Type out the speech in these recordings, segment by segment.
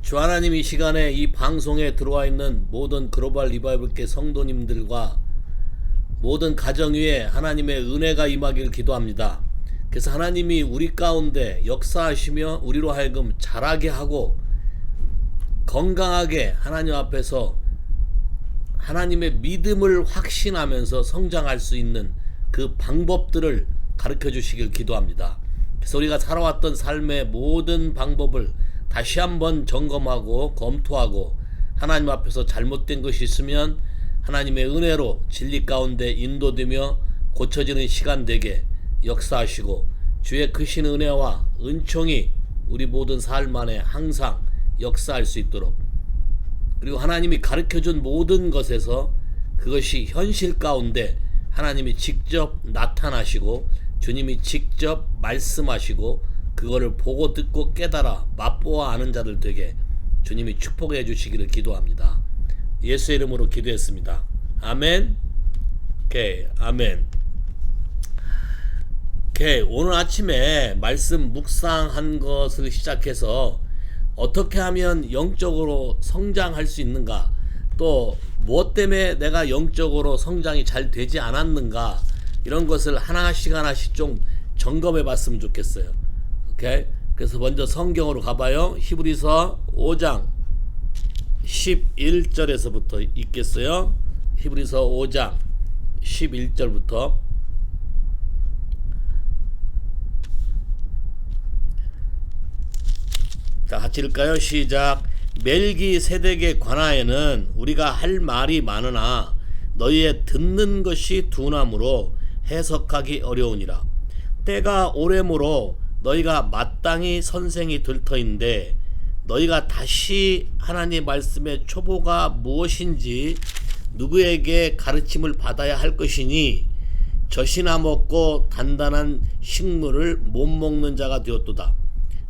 주 하나님 이 시간에 이 방송에 들어와 있는 모든 글로벌 리바이벌계 성도님들과 모든 가정 위에 하나님의 은혜가 임하기를 기도합니다. 그래서 하나님이 우리 가운데 역사하시며 우리로 하여금 자라게 하고 건강하게 하나님 앞에서 하나님의 믿음을 확신하면서 성장할 수 있는 그 방법들을 가르쳐 주시길 기도합니다. 그래서 우리가 살아왔던 삶의 모든 방법을 다시 한번 점검하고 검토하고 하나님 앞에서 잘못된 것이 있으면 하나님의 은혜로 진리 가운데 인도되며 고쳐지는 시간 되게 역사하시고 주의 크신 은혜와 은총이 우리 모든 삶 안에 항상 역사할 수 있도록, 그리고 하나님이 가르쳐준 모든 것에서 그것이 현실 가운데 하나님이 직접 나타나시고 주님이 직접 말씀하시고 그거를 보고 듣고 깨달아 맛보아 아는 자들 되게 주님이 축복해 주시기를 기도합니다. 예수의 이름으로 기도했습니다. 아멘. 오케이, 아멘. 오케이, 오늘 아침에 말씀 묵상한 것을 시작해서 어떻게 하면 영적으로 성장할 수 있는가, 또 무엇 때문에 내가 영적으로 성장이 잘 되지 않았는가, 이런 것을 하나씩 좀 점검해 봤으면 좋겠어요. 오케이? 그래서 먼저 성경으로 가봐요. 히브리서 5장 11절에서부터 읽겠어요. 히브리서 5장 11절부터. 자, 같이 읽을까요? 시작. 멜기세덱에 관하여는 우리가 할 말이 많으나 너희의 듣는 것이 둔함으로 해석하기 어려우니라. 때가 오래므로 너희가 마땅히 선생이 될 터인데 너희가 다시 하나님 말씀의 초보가 무엇인지 누구에게 가르침을 받아야 할 것이니 젖이나 먹고 단단한 식물을 못 먹는 자가 되었도다.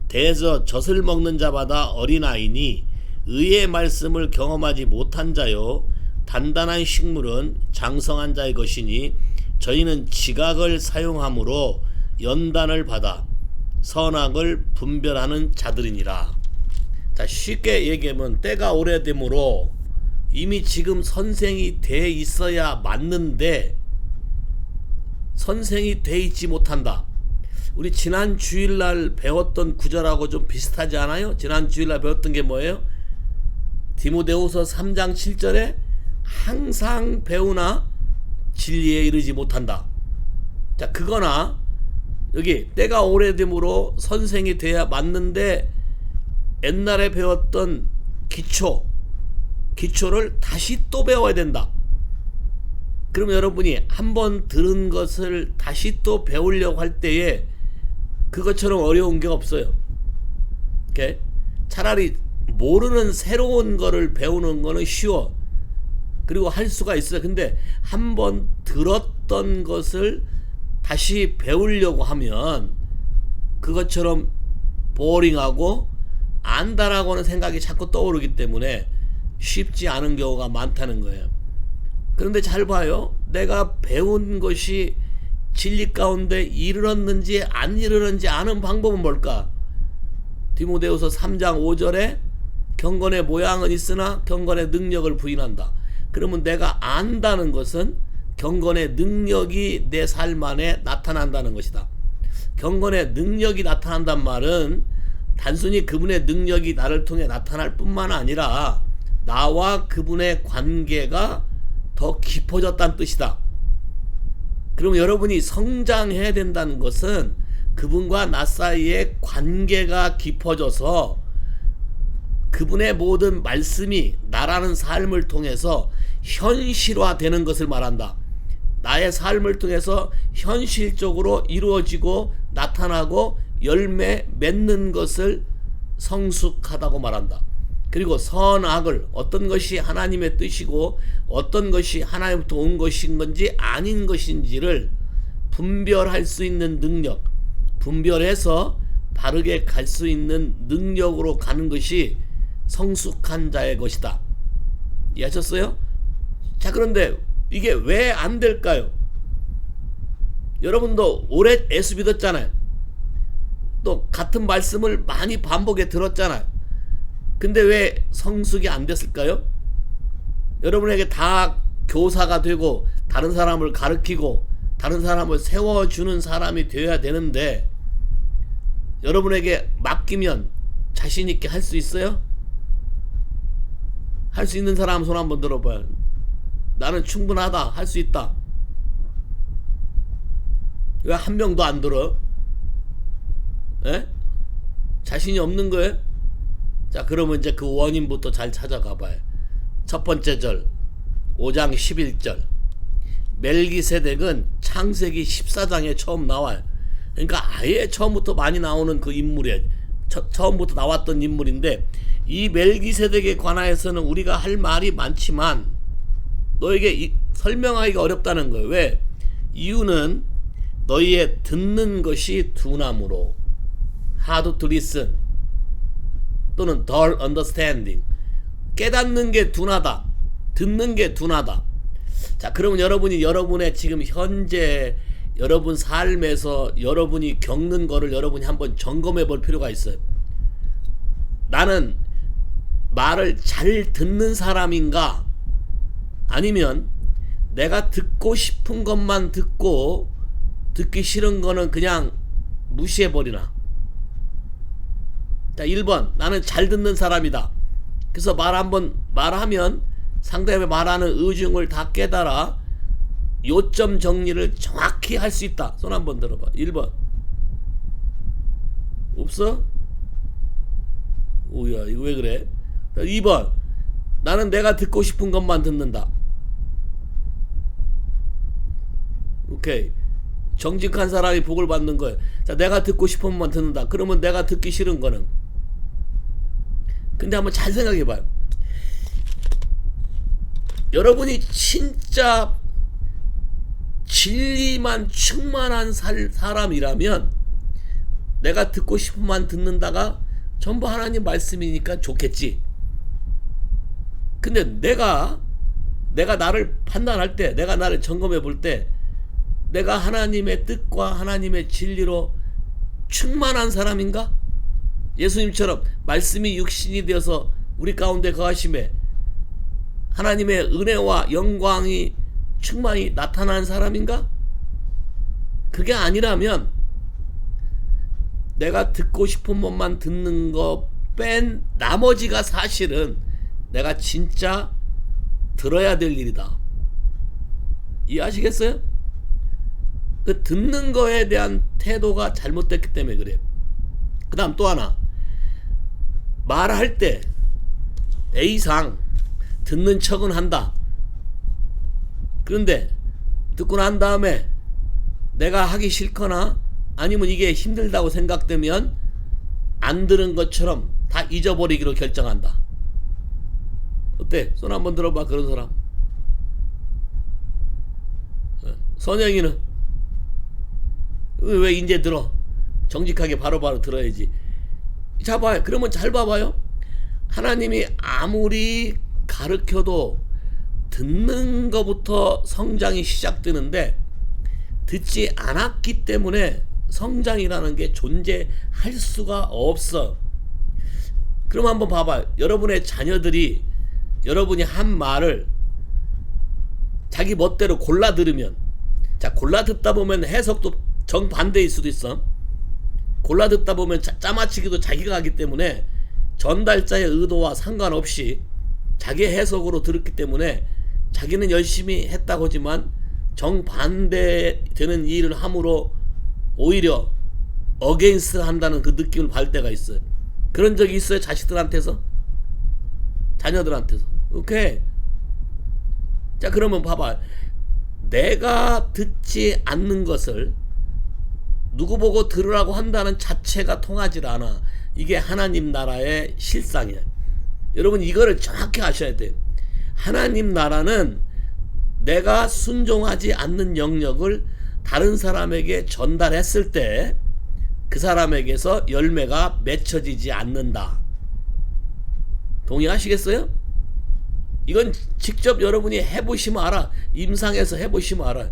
대저 젖을 먹는 자마다 어린아이니 의의 말씀을 경험하지 못한 자요 단단한 식물은 장성한 자의 것이니 저희는 지각을 사용함으로 연단을 받아 선악을 분별하는 자들이니라. 자, 쉽게 얘기하면 때가 오래되므로 이미 지금 선생이 돼 있어야 맞는데 선생이 돼 있지 못한다. 우리 지난 주일날 배웠던 구절하고 좀 비슷하지 않아요? 지난 주일날 배웠던 게 뭐예요? 디모데후서 3장 7절에 항상 배우나 진리에 이르지 못한다. 자, 그거나 여기 때가 오래됨으로 선생이 돼야 맞는데 옛날에 배웠던 기초를 다시 또 배워야 된다. 그럼 여러분이 한번 들은 것을 다시 또 배우려고 할 때에 그것처럼 어려운 게 없어요. 오케이? 차라리 모르는 새로운 거를 배우는 거는 쉬워. 그리고 할 수가 있어요. 근데 한번 들었던 것을 다시 배우려고 하면 그것처럼 보링하고 안다라고는 생각이 자꾸 떠오르기 때문에 쉽지 않은 경우가 많다는 거예요. 그런데 잘 봐요. 내가 배운 것이 진리 가운데 이르렀는지 안 이르렀는지 아는 방법은 뭘까? 디모데후서 3장 5절에 경건의 모양은 있으나 경건의 능력을 부인한다. 그러면 내가 안다는 것은 경건의 능력이 내 삶 안에 나타난다는 것이다. 경건의 능력이 나타난단 말은 단순히 그분의 능력이 나를 통해 나타날 뿐만 아니라 나와 그분의 관계가 더 깊어졌다는 뜻이다. 그럼 여러분이 성장해야 된다는 것은 그분과 나 사이의 관계가 깊어져서 그분의 모든 말씀이 나라는 삶을 통해서 현실화되는 것을 말한다. 나의 삶을 통해서 현실적으로 이루어지고 나타나고 열매 맺는 것을 성숙하다고 말한다. 그리고 선악을, 어떤 것이 하나님의 뜻이고 어떤 것이 하나님부터 온 것인 건지 아닌 것인지를 분별할 수 있는 능력, 분별해서 바르게 갈 수 있는 능력으로 가는 것이 성숙한 자의 것이다. 이해하셨어요? 자, 그런데 이게 왜 안 될까요? 여러분도 오래 예수 믿었잖아요. 또 같은 말씀을 많이 반복해 들었잖아요. 근데 왜 성숙이 안 됐을까요? 여러분에게 다 교사가 되고 다른 사람을 가르치고 다른 사람을 세워주는 사람이 되어야 되는데 여러분에게 맡기면 자신 있게 할 수 있어요? 할 수 있는 사람 손 한번 들어봐요. 나는 충분하다, 할 수 있다. 왜 한 명도 안 들어? 에? 자신이 없는 거예요? 자, 그러면 이제 그 원인부터 잘 찾아가 봐요. 첫 번째 절 5장 11절 멜기세덱은 창세기 14장에 처음 나와요. 그러니까 아예 처음부터 많이 나오는 그 인물이에요. 처음부터 나왔던 인물인데 이 멜기세덱에 관하여서는 우리가 할 말이 많지만 너에게 설명하기가 어렵다는 거예요. 왜? 이유는 너희의 듣는 것이 둔함으로 hard to listen 또는 dull understanding 깨닫는 게 둔하다, 듣는 게 둔하다. 자, 그러면 여러분이 여러분의 지금 현재 여러분 삶에서 여러분이 겪는 거를 여러분이 한번 점검해 볼 필요가 있어요. 나는 말을 잘 듣는 사람인가? 아니면 내가 듣고 싶은 것만 듣고 듣기 싫은 거는 그냥 무시해 버리나? 자, 1번 나는 잘 듣는 사람이다. 그래서 말하면 상대방이 말하는 의중을 다 깨달아 요점 정리를 정확히 할 수 있다. 손 한번 들어봐. 1번 없어? 오야 이거 왜 그래? 2번 나는 내가 듣고 싶은 것만 듣는다. 오케이, 정직한 사람이 복을 받는 거예요. 자, 내가 듣고 싶은 것만 듣는다. 그러면 내가 듣기 싫은 거는? 근데 한번 잘 생각해 봐요. 여러분이 진짜 진리만 충만한 사람이라면 내가 듣고 싶은 만 듣는다가 전부 하나님 말씀이니까 좋겠지. 근데 내가 나를 판단할 때, 내가 나를 점검해 볼 때 내가 하나님의 뜻과 하나님의 진리로 충만한 사람인가? 예수님처럼 말씀이 육신이 되어서 우리 가운데 거하심에 하나님의 은혜와 영광이 충만히 나타나는 사람인가? 그게 아니라면 내가 듣고 싶은 것만 듣는 거 뺀 나머지가 사실은 내가 진짜 들어야 될 일이다. 이해하시겠어요? 그 듣는 거에 대한 태도가 잘못됐기 때문에 그래요. 그 다음 또 하나, 말할 때 A상 듣는 척은 한다. 그런데 듣고 난 다음에 내가 하기 싫거나 아니면 이게 힘들다고 생각되면 안 들은 것처럼 다 잊어버리기로 결정한다. 어때? 손 한번 들어봐. 그런 사람. 선영이는 왜 이제 들어? 정직하게 바로바로 들어야지. 자, 봐요. 그러면 잘 봐봐요. 하나님이 아무리 가르쳐도 듣는 것부터 성장이 시작되는데 듣지 않았기 때문에 성장이라는 게 존재할 수가 없어. 그럼 한번 봐봐요. 여러분의 자녀들이 여러분이 한 말을 자기 멋대로 골라 들으면, 자, 골라 듣다 보면 해석도 정반대일 수도 있어. 골라 듣다 보면 짜맞추기도 자기가 하기 때문에 전달자의 의도와 상관없이 자기 해석으로 들었기 때문에 자기는 열심히 했다고 하지만 정반대 되는 일을 함으로 오히려 어게인스트 한다는 그 느낌을 받을 때가 있어요. 그런 적이 있어요? 자식들한테서? 자녀들한테서? 오케이. 자, 그러면 봐봐. 내가 듣지 않는 것을 누구 보고 들으라고 한다는 자체가 통하지 않아. 이게 하나님 나라의 실상이야. 여러분 이거를 정확히 아셔야 돼요. 하나님 나라는 내가 순종하지 않는 영역을 다른 사람에게 전달했을 때 그 사람에게서 열매가 맺혀지지 않는다. 동의하시겠어요? 이건 직접 여러분이 해보시면 알아. 임상에서 해보시면 알아.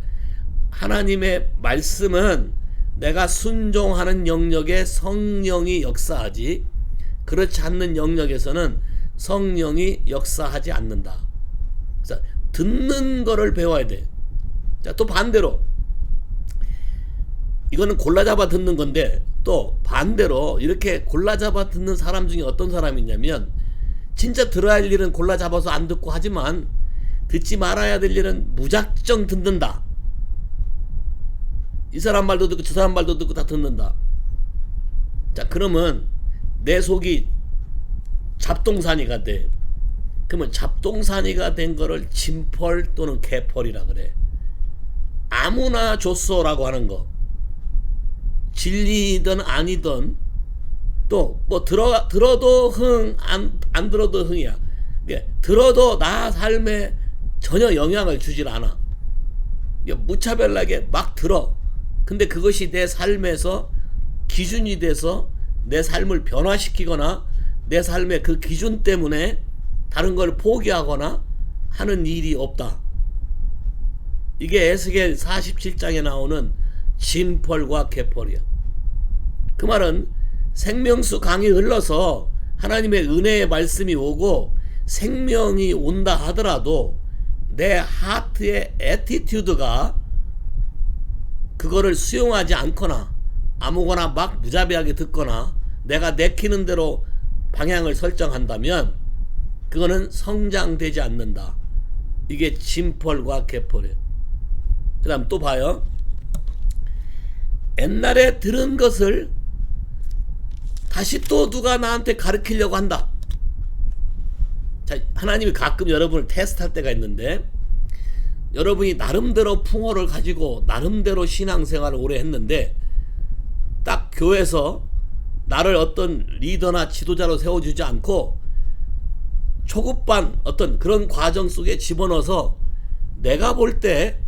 하나님의 말씀은 내가 순종하는 영역에 성령이 역사하지 그렇지 않는 영역에서는 성령이 역사하지 않는다. 그래서 듣는 거를 배워야 돼. 자, 또 반대로 이거는 골라잡아 듣는 건데, 또 반대로 이렇게 골라잡아 듣는 사람 중에 어떤 사람이 있냐면, 진짜 들어야 할 일은 골라잡아서 안 듣고 하지만 듣지 말아야 될 일은 무작정 듣는다. 이 사람 말도 듣고 저 사람 말도 듣고 다 듣는다. 자, 그러면 내 속이 잡동사니가 돼. 그러면 잡동사니가 된 거를 진펄 또는 개펄이라 그래. 아무나 줬어라고 하는 거, 진리든 아니든, 또 뭐 들어도 흥, 안 들어도 흥이야. 들어도 나 삶에 전혀 영향을 주질 않아. 무차별하게 막 들어. 근데 그것이 내 삶에서 기준이 돼서 내 삶을 변화시키거나 내 삶의 그 기준 때문에 다른 걸 포기하거나 하는 일이 없다. 이게 에스겔 47장에 나오는 진펄과 개펄이야. 그 말은 생명수 강이 흘러서 하나님의 은혜의 말씀이 오고 생명이 온다 하더라도 내 하트의 애티튜드가 그거를 수용하지 않거나 아무거나 막 무자비하게 듣거나 내가 내키는 대로 방향을 설정한다면 그거는 성장되지 않는다. 이게 진펄과 개펄이에요. 그 다음 또 봐요. 옛날에 들은 것을 다시 또 누가 나한테 가르치려고 한다. 자, 하나님이 가끔 여러분을 테스트할 때가 있는데, 여러분이 나름대로 풍어를 가지고 나름대로 신앙생활을 오래 했는데 딱 교회에서 나를 어떤 리더나 지도자로 세워주지 않고 초급반 어떤 그런 과정 속에 집어넣어서 내가 볼 때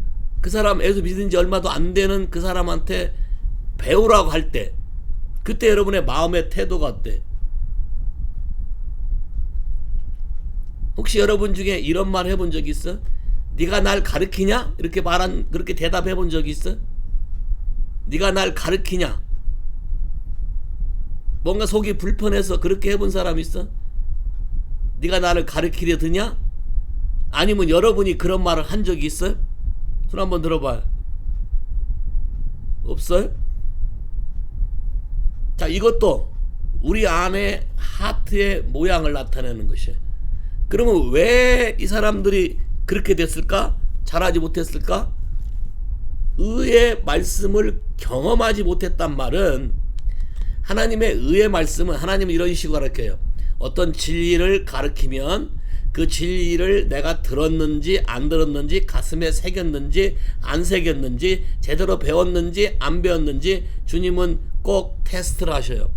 그 사람 예수 믿은 지 얼마도 안 되는 그 사람한테 배우라고 할 때, 그때 여러분의 마음의 태도가 어때? 혹시 여러분 중에 이런 말 해본 적 있어? 네가 날 가르치냐? 이렇게 그렇게 대답해 본 적 있어? 네가 날 가르치냐? 뭔가 속이 불편해서 그렇게 해본 사람 있어? 네가 나를 가르치려 드냐? 아니면 여러분이 그런 말을 한 적이 있어? 손 한번 들어봐. 없어요? 자, 이것도 우리 안에 하트의 모양을 나타내는 것이에요. 그러면 왜 이 사람들이 그렇게 됐을까? 잘하지 못했을까? 의의 말씀을 경험하지 못했단 말은, 하나님의 의의 말씀은 하나님은 이런 식으로 가르쳐요. 어떤 진리를 가르치면 그 진리를 내가 들었는지 안 들었는지, 가슴에 새겼는지 안 새겼는지, 제대로 배웠는지 안 배웠는지 주님은 꼭 테스트를 하셔요.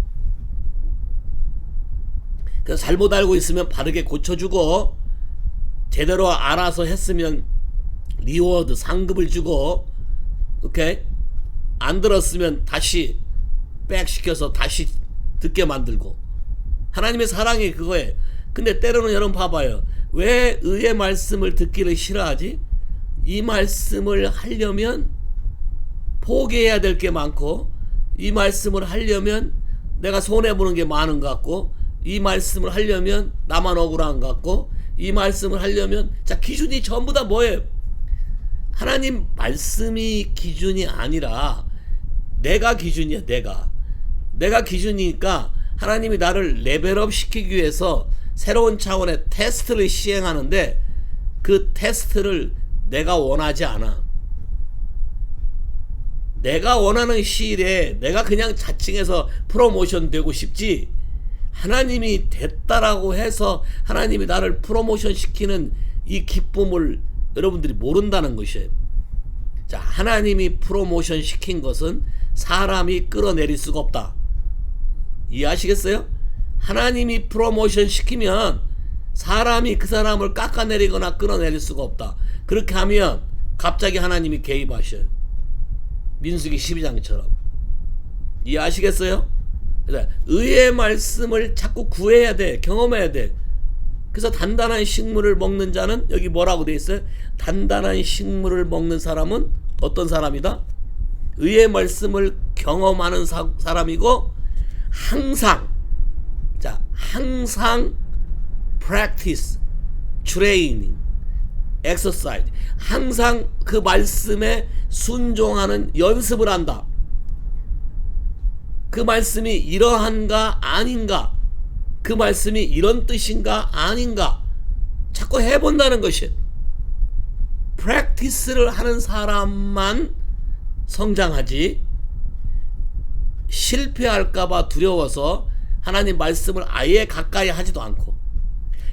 그래서 잘못 알고 있으면 바르게 고쳐주고, 제대로 알아서 했으면 리워드 상급을 주고, 오케이? 안 들었으면 다시 백시켜서 다시 듣게 만들고. 하나님의 사랑이 그거예요. 근데 때로는 여러분 봐봐요. 왜 의의 말씀을 듣기를 싫어하지? 이 말씀을 하려면 포기해야 될 게 많고, 이 말씀을 하려면 내가 손해보는 게 많은 것 같고, 이 말씀을 하려면 나만 억울한 것 같고, 이 말씀을 하려면, 자, 기준이 전부 다 뭐예요? 하나님 말씀이 기준이 아니라 내가 기준이야. 내가 기준이니까 하나님이 나를 레벨업 시키기 위해서 새로운 차원의 테스트를 시행하는데, 그 테스트를 내가 원하지 않아. 내가 원하는 시일에 내가 그냥 자칭해서 프로모션 되고 싶지, 하나님이 됐다라고 해서 하나님이 나를 프로모션 시키는 이 기쁨을 여러분들이 모른다는 것이에요. 자, 하나님이 프로모션 시킨 것은 사람이 끌어내릴 수가 없다. 이해하시겠어요? 하나님이 프로모션 시키면 사람이 그 사람을 깎아내리거나 끌어내릴 수가 없다. 그렇게 하면 갑자기 하나님이 개입하셔요. 민수기 12장처럼. 이해하시겠어요? 의의 말씀을 자꾸 구해야 돼. 경험해야 돼. 그래서 단단한 식물을 먹는 자는, 여기 뭐라고 돼 있어요? 단단한 식물을 먹는 사람은 어떤 사람이다? 의의 말씀을 경험하는 사람이고, 항상 자, 항상 practice, training, exercise. 항상 그 말씀에 순종하는 연습을 한다. 그 말씀이 이러한가 아닌가, 그 말씀이 이런 뜻인가 아닌가 자꾸 해본다는 것이, practice를 하는 사람만 성장하지, 실패할까봐 두려워서 하나님 말씀을 아예 가까이 하지도 않고,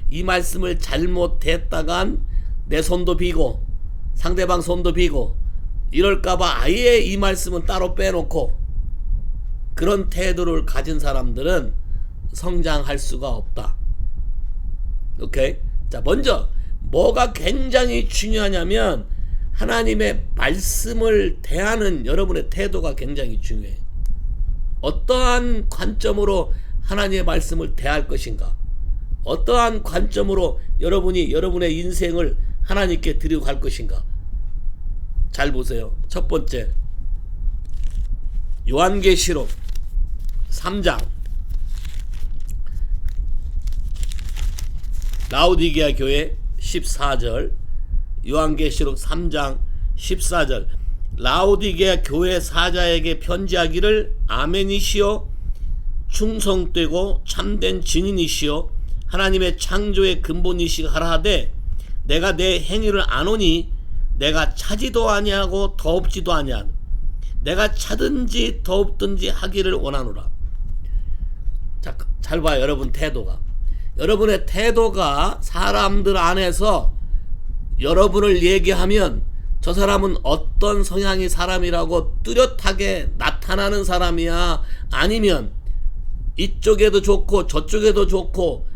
이 말씀을 잘못했다간 내 손도 비고 상대방 손도 비고 이럴까봐 아예 이 말씀은 따로 빼놓고, 그런 태도를 가진 사람들은 성장할 수가 없다. 오케이? 자, 먼저 뭐가 굉장히 중요하냐면 하나님의 말씀을 대하는 여러분의 태도가 굉장히 중요해요. 어떠한 관점으로 하나님의 말씀을 대할 것인가, 어떠한 관점으로 여러분이 여러분의 인생을 하나님께 드리고 갈 것인가. 잘 보세요. 첫 번째, 요한계시록 3장 라오디게아 교회 14절, 요한계시록 3장 14절. 라오디게아 교회 사자에게 편지하기를 아멘이시요 충성되고 참된 증인이시요 하나님의 창조의 근본이시가 하라하되, 내가 내 행위를 아노니 내가 차지도 아니하고 더없지도 아니하노. 내가 차든지 더없든지 하기를 원하노라. 자, 잘 봐요. 여러분 태도가, 여러분의 태도가 사람들 안에서 여러분을 얘기하면 저 사람은 어떤 성향의 사람이라고 뚜렷하게 나타나는 사람이야, 아니면 이쪽에도 좋고 저쪽에도 좋고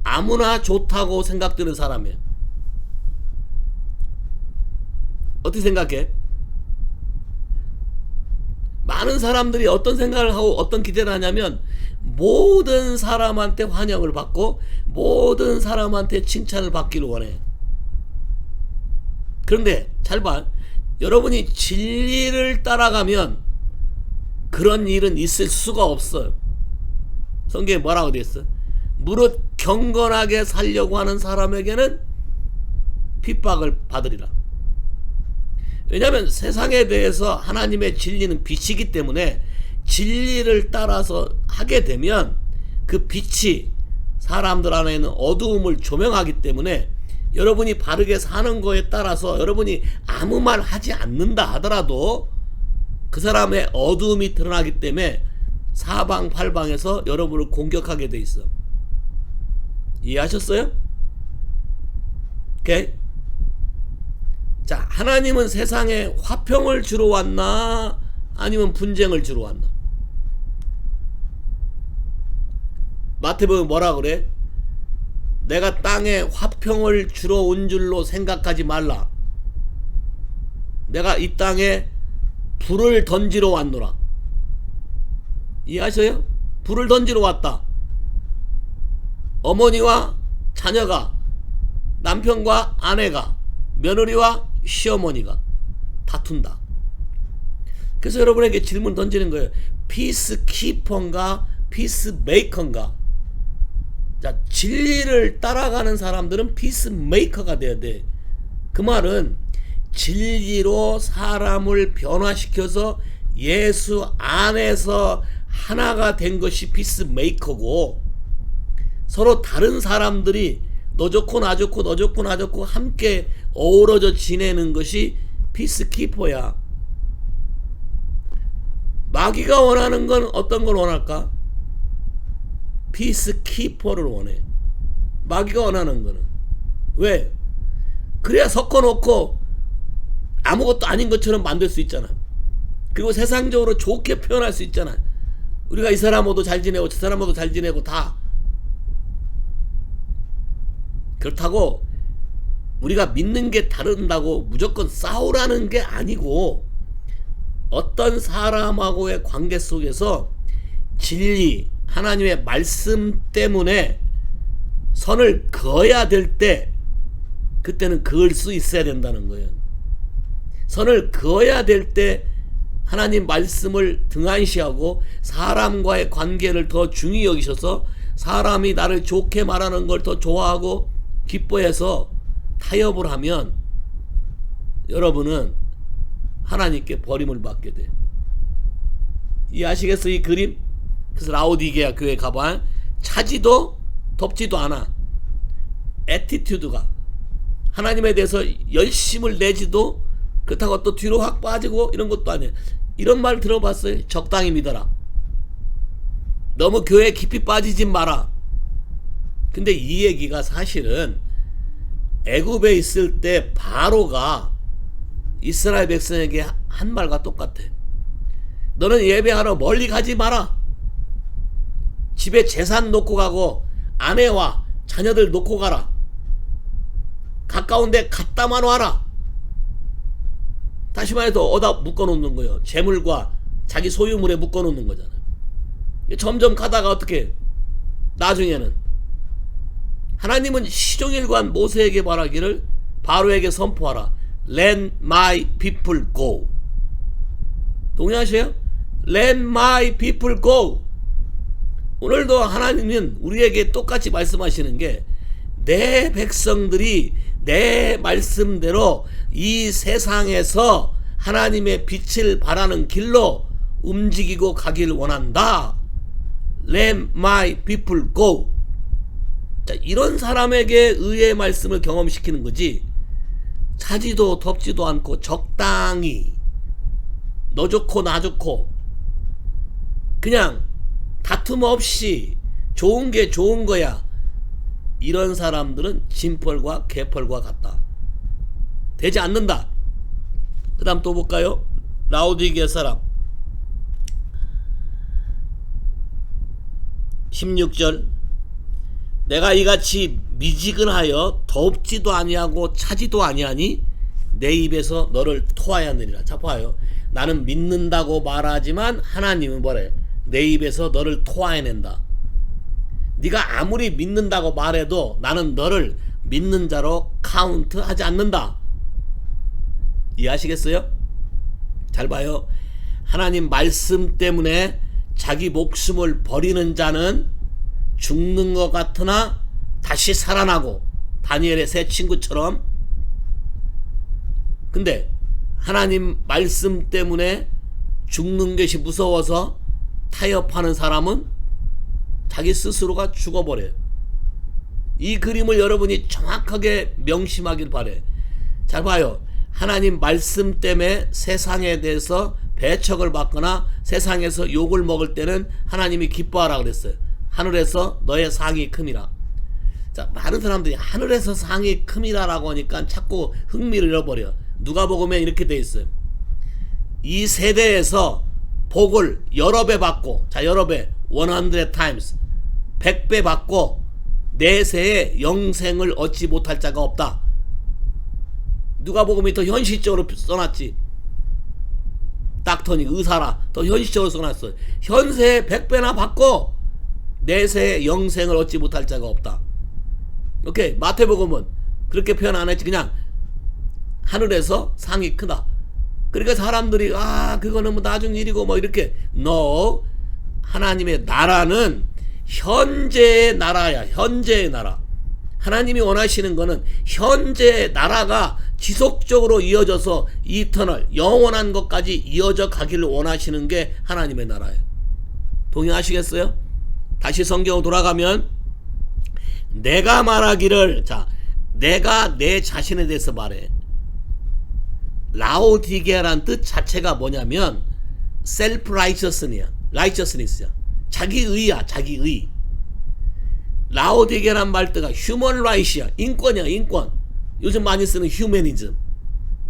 아무나 좋다고 생각되는 사람이야. 어떻게 생각해? 많은 사람들이 어떤 생각을 하고 어떤 기대를 하냐면, 모든 사람한테 환영을 받고 모든 사람한테 칭찬을 받기를 원해. 그런데 잘 봐. 여러분이 진리를 따라가면 그런 일은 있을 수가 없어요. 성경에 뭐라고 되어 있어? 무릇 경건하게 살려고 하는 사람에게는 핍박을 받으리라. 왜냐하면 세상에 대해서 하나님의 진리는 빛이기 때문에 진리를 따라서 하게 되면 그 빛이 사람들 안에는 어두움을 조명하기 때문에, 여러분이 바르게 사는 거에 따라서 여러분이 아무 말 하지 않는다 하더라도 그 사람의 어두움이 드러나기 때문에 사방팔방에서 여러분을 공격하게 돼 있어. 이해하셨어요? 오케이? 자, 하나님은 세상에 화평을 주러 왔나 아니면 분쟁을 주러 왔나? 마태복음 뭐라 그래? 내가 땅에 화평을 주러 온 줄로 생각하지 말라. 내가 이 땅에 불을 던지러 왔노라. 이해하셔요? 불을 던지러 왔다. 어머니와 자녀가, 남편과 아내가, 며느리와 시어머니가 다툰다. 그래서 여러분에게 질문 던지는 거예요. 피스키퍼인가 피스메이커인가? 자, 진리를 따라가는 사람들은 피스메이커가 돼야 돼. 그 말은 진리로 사람을 변화시켜서 예수 안에서 하나가 된 것이 피스메이커고, 서로 다른 사람들이 너 좋고 나 좋고 너 좋고 나 좋고 함께 어우러져 지내는 것이 피스키퍼야. 마귀가 원하는 건 어떤 걸 원할까? 피스키퍼를 원해. 마귀가 원하는 거는. 왜? 그래야 섞어놓고 아무것도 아닌 것처럼 만들 수 있잖아. 그리고 세상적으로 좋게 표현할 수 있잖아. 우리가 이 사람하고도 잘 지내고 저 사람하고도 잘 지내고 다. 그렇다고 우리가 믿는 게 다른다고 무조건 싸우라는 게 아니고, 어떤 사람하고의 관계 속에서 진리, 하나님의 말씀 때문에 선을 그어야 될 때, 그때는 그을 수 있어야 된다는 거예요. 선을 그어야 될 때 하나님 말씀을 등한시하고 사람과의 관계를 더 중히 여기셔서 사람이 나를 좋게 말하는 걸 더 좋아하고 기뻐해서 타협을 하면 여러분은 하나님께 버림을 받게 돼. 이해하시겠어요? 이 그림? 그래서 라오디게아 교회 가봐. 차지도 덥지도 않아. 애티튜드가 하나님에 대해서 열심을 내지도 그렇다고 또 뒤로 확 빠지고 이런 것도 아니에요. 이런 말 들어봤어요? 적당히 믿어라. 너무 교회에 깊이 빠지지 마라. 근데 이 얘기가 사실은 애굽에 있을 때 바로가 이스라엘 백성에게 한 말과 똑같아. 너는 예배하러 멀리 가지 마라. 집에 재산 놓고 가고 아내와 자녀들 놓고 가라. 가까운 데 갖다만 와라. 다시 말해서 어디다 묶어놓는 거예요. 재물과 자기 소유물에 묶어놓는 거잖아요. 점점 가다가 어떻게 나중에는 하나님은 시종일관 모세에게 말하기를 바로에게 선포하라. Let my people go. 동의하세요? Let my people go. 오늘도 하나님은 우리에게 똑같이 말씀하시는 게 내 백성들이 내 말씀대로 이 세상에서 하나님의 빛을 발하는 길로 움직이고 가길 원한다. Let my people go. 자, 이런 사람에게 의의 말씀을 경험시키는 거지. 차지도 덥지도 않고 적당히 너 좋고 나 좋고 그냥 다툼 없이 좋은 게 좋은 거야. 이런 사람들은 진펄과 개펄과 같다. 되지 않는다. 그 다음 또 볼까요? 라오디게 사람 16절 내가 이같이 미지근하여 덥지도 아니하고 차지도 아니하니 내 입에서 너를 토하였느니라. 자 봐요. 나는 믿는다고 말하지만 하나님은 뭐래? 내 입에서 너를 토하여낸다. 네가 아무리 믿는다고 말해도 나는 너를 믿는 자로 카운트하지 않는다. 이해하시겠어요? 잘 봐요. 하나님 말씀 때문에 자기 목숨을 버리는 자는 죽는 것 같으나 다시 살아나고 다니엘의 세 친구처럼. 근데 하나님 말씀 때문에 죽는 것이 무서워서 타협하는 사람은 자기 스스로가 죽어버려요. 이 그림을 여러분이 정확하게 명심하길 바래. 잘 봐요. 하나님 말씀 때문에 세상에 대해서 배척을 받거나 세상에서 욕을 먹을 때는 하나님이 기뻐하라 그랬어요. 하늘에서 너의 상이 큼이라. 자, 많은 사람들이 하늘에서 상이 큼이라라고 하니까 자꾸 흥미를 잃어버려. 누가복음에 이렇게 돼 있어요. 이 세대에서 복을 여러 배 받고, 자, 여러 배 100 times 100배 받고 내세에 영생을 얻지 못할 자가 없다. 누가복음이 더 현실적으로 써놨지. 닥터니 의사라 더 현실적으로 써놨어. 현세에 100배나 받고 내세에 영생을 얻지 못할 자가 없다. 오케이. 마태복음은 그렇게 표현 안 했지. 그냥 하늘에서 상이 크다. 그러니까 사람들이 그거는 뭐 나중 일이고 뭐 이렇게. No. 하나님의 나라는 현재의 나라야. 현재의 나라. 하나님이 원하시는 거는 현재의 나라가 지속적으로 이어져서 이터널 영원한 것까지 이어져 가기를 원하시는 게 하나님의 나라예요. 동의하시겠어요? 다시 성경으로 돌아가면 내가 말하기를, 자, 내가 내 자신에 대해서 말해. 라오디게라는 뜻 자체가 뭐냐면 셀프 라이처스니스야. 자기의야. 자기의. 라오디게란 말뜻가 휴먼 라이트야. 인권이야. 인권. 요즘 많이 쓰는 휴머니즘.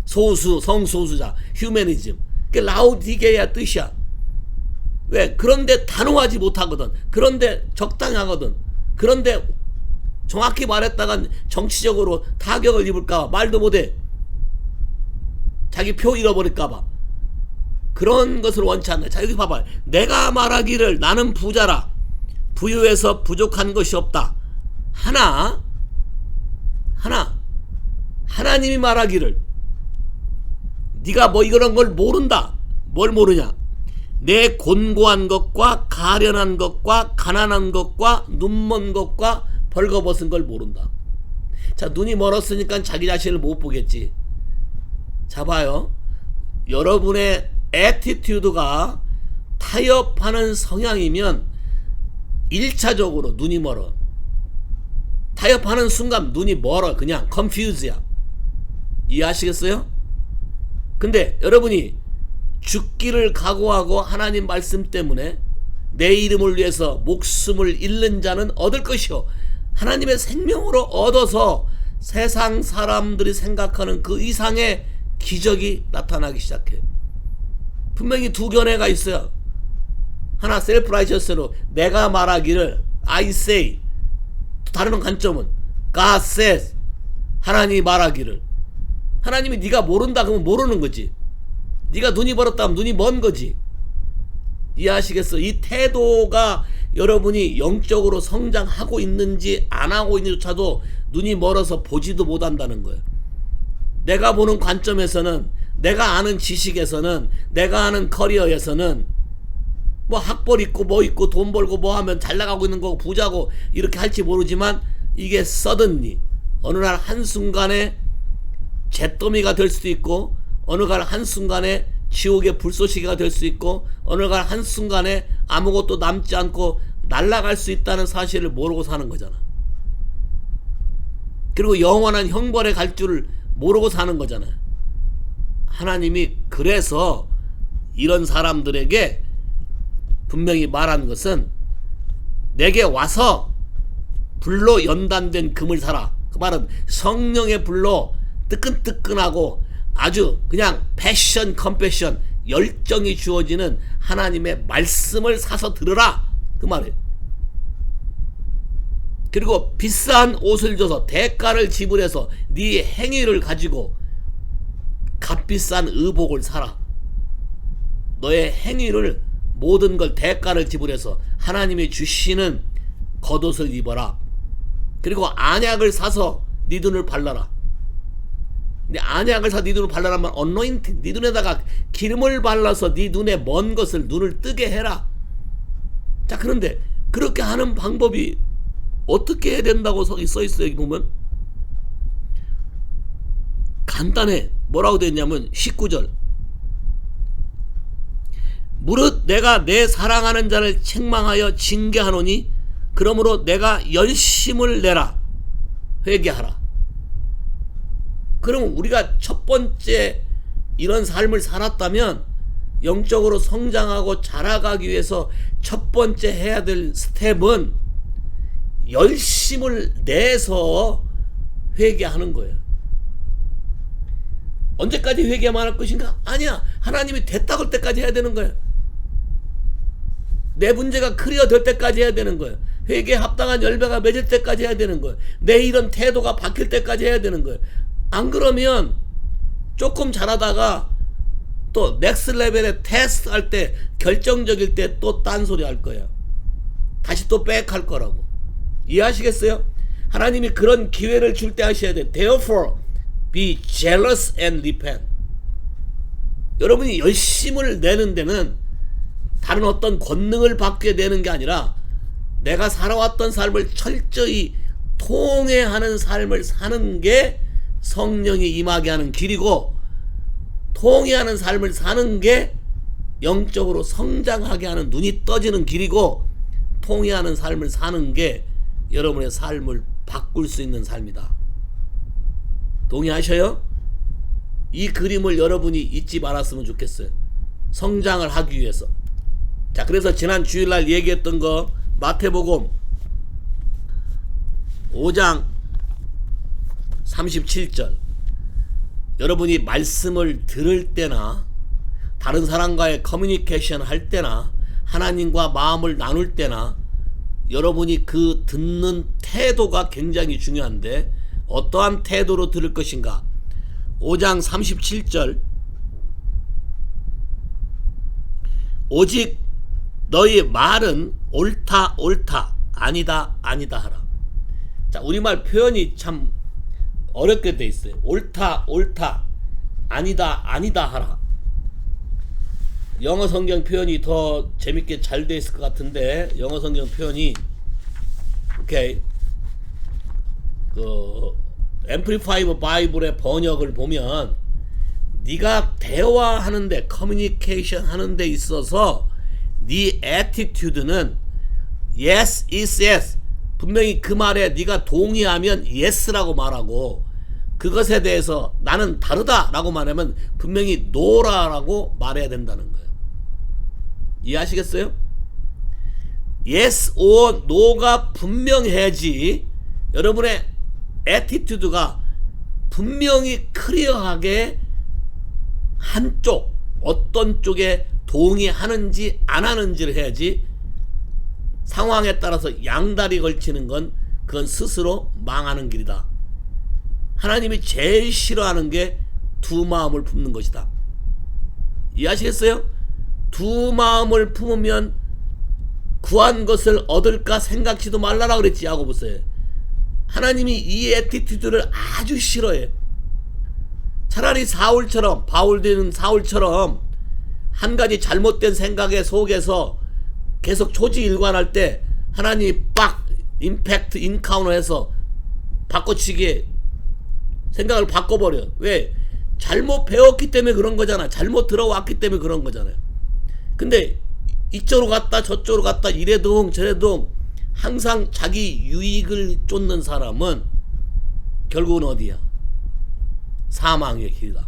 소수, 성소수자. 휴머니즘. 그게 라오디게야 뜻이야. 왜? 그런데 단호하지 못하거든. 그런데 적당히 하거든. 그런데 정확히 말했다간 정치적으로 타격을 입을까봐 말도 못해. 자기 표 잃어버릴까봐. 그런 것을 원치 않네. 자, 여기 봐봐. 내가 말하기를 나는 부자라. 부유해서 부족한 것이 없다. 하나님이 말하기를 네가 뭐 이런 걸 모른다. 뭘 모르냐? 내 곤고한 것과 가련한 것과 가난한 것과 눈먼 것과 벌거벗은 걸 모른다. 자, 눈이 멀었으니까 자기 자신을 못 보겠지. 자, 봐요. 여러분의 애티튜드가 타협하는 성향이면 1차적으로 눈이 멀어. 타협하는 순간 눈이 멀어. 그냥 confuse야. 이해하시겠어요? 근데 여러분이 죽기를 각오하고 하나님 말씀 때문에 내 이름을 위해서 목숨을 잃는 자는 얻을 것이요, 하나님의 생명으로 얻어서 세상 사람들이 생각하는 그 이상의 기적이 나타나기 시작해. 분명히 두 견해가 있어요. 하나 셀프 라이셔스로 내가 말하기를 I say, 다른 관점은 God says, 하나님이 말하기를. 하나님이 네가 모른다 그러면 모르는 거지. 네가 눈이 멀었다 하면 눈이 먼 거지. 이해하시겠어? 이 태도가 여러분이 영적으로 성장하고 있는지 안 하고 있는지조차도 눈이 멀어서 보지도 못한다는 거예요. 내가 보는 관점에서는, 내가 아는 지식에서는, 내가 아는 커리어에서는 뭐 학벌 있고 뭐 있고 돈 벌고 뭐 하면 잘 나가고 있는 거고 부자고 이렇게 할지 모르지만, 이게 suddenly 어느 날 한순간에 잿더미가 될 수도 있고, 어느 날 한순간에 지옥의 불쏘시개가 될 수 있고, 어느 날 한순간에 아무것도 남지 않고 날아갈 수 있다는 사실을 모르고 사는 거잖아. 그리고 영원한 형벌에 갈 줄을 모르고 사는 거잖아. 하나님이 그래서 이런 사람들에게 분명히 말한 것은 내게 와서 불로 연단된 금을 사라. 그 말은 성령의 불로 뜨끈뜨끈하고 아주 그냥 패션 컴패션, 열정이 주어지는 하나님의 말씀을 사서 들으라, 그 말이에요. 그리고 비싼 옷을 줘서 대가를 지불해서 네 행위를 가지고 값비싼 의복을 사라. 너의 행위를, 모든 걸 대가를 지불해서 하나님이 주시는 겉옷을 입어라. 그리고 안약을 사서 네 눈을 발라라. 근데 안약을 사서 네 눈을 발라라면 언노인팅, 네 눈에다가 기름을 발라서 네 눈에 먼 것을, 눈을 뜨게 해라. 자, 그런데 그렇게 하는 방법이 어떻게 해야 된다고 써있어요. 여기 보면 간단해. 뭐라고 되어 있냐면 19절, 무릇 내가 내 사랑하는 자를 책망하여 징계하노니 그러므로 내가 열심을 내라. 회개하라. 그럼 우리가 첫 번째 이런 삶을 살았다면, 영적으로 성장하고 자라가기 위해서 첫 번째 해야 될 스텝은 열심을 내서 회개하는 거예요. 언제까지 회개만 할 것인가? 아니야. 하나님이 됐다 할 때까지 해야 되는 거예요. 내 문제가 클리어 될 때까지 해야 되는 거예요. 회개에 합당한 열매가 맺을 때까지 해야 되는 거예요. 내 이런 태도가 바뀔 때까지 해야 되는 거예요. 안 그러면 조금 잘하다가 또 넥스 레벨에 테스트 할 때, 결정적일 때 또 딴소리 할 거예요. 다시 또 백 할 거라고. 이해하시겠어요? 하나님이 그런 기회를 줄 때 하셔야 돼요. Therefore be jealous and repent. 여러분이 열심을 내는 데는 다른 어떤 권능을 받게 되는 게 아니라, 내가 살아왔던 삶을 철저히 통회하는 삶을 사는 게 성령이 임하게 하는 길이고, 통회하는 삶을 사는 게 영적으로 성장하게 하는, 눈이 떠지는 길이고, 통회하는 삶을 사는 게 여러분의 삶을 바꿀 수 있는 삶이다. 동의하셔요? 이 그림을 여러분이 잊지 말았으면 좋겠어요. 성장을 하기 위해서. 자, 그래서 지난 주일날 얘기했던 거, 마태복음 5장 37절. 여러분이 말씀을 들을 때나 다른 사람과의 커뮤니케이션 할 때나 하나님과 마음을 나눌 때나 여러분이 그 듣는 태도가 굉장히 중요한데, 어떠한 태도로 들을 것인가? 5장 37절, 오직 너희 말은 옳다 옳다, 아니다 아니다 하라. 자, 우리말 표현이 참 어렵게 돼 있어요. 옳다 옳다, 아니다 아니다 하라. 영어 성경 표현이 더 재밌게 잘 돼 있을 것 같은데, 영어 성경 표현이 오케이, 그 앰플리파이드 바이블의 번역을 보면 네가 대화하는데, 커뮤니케이션 하는데 있어서 네 애티튜드는 yes is yes, 분명히 그 말에 네가 동의하면 yes라고 말하고, 그것에 대해서 나는 다르다 라고 말하면 분명히 no라고 말해야 된다는 거예요. 이해하시겠어요? yes or no가 분명해야지 여러분의 애티튜드가 분명히 클리어하게 한쪽, 어떤 쪽에 동의하는지 안 하는지를 해야지, 상황에 따라서 양다리 걸치는 건 그건 스스로 망하는 길이다. 하나님이 제일 싫어하는 게 두 마음을 품는 것이다. 이해하시겠어요? 두 마음을 품으면 구한 것을 얻을까 생각지도 말라라 그랬지, 야고보서에. 하나님이 이 애티튜드를 아주 싫어해. 차라리 사울처럼, 바울 되는 사울처럼 한 가지 잘못된 생각에 속에서 계속 초지일관할 때 하나님이 빡 임팩트 인카우너해서 바꿔치기에 생각을 바꿔버려. 왜? 잘못 배웠기 때문에 그런 거잖아. 잘못 들어왔기 때문에 그런 거잖아요. 근데 이쪽으로 갔다 저쪽으로 갔다 이래도 저래도 항상 자기 유익을 쫓는 사람은 결국은 어디야? 사망의 길이다.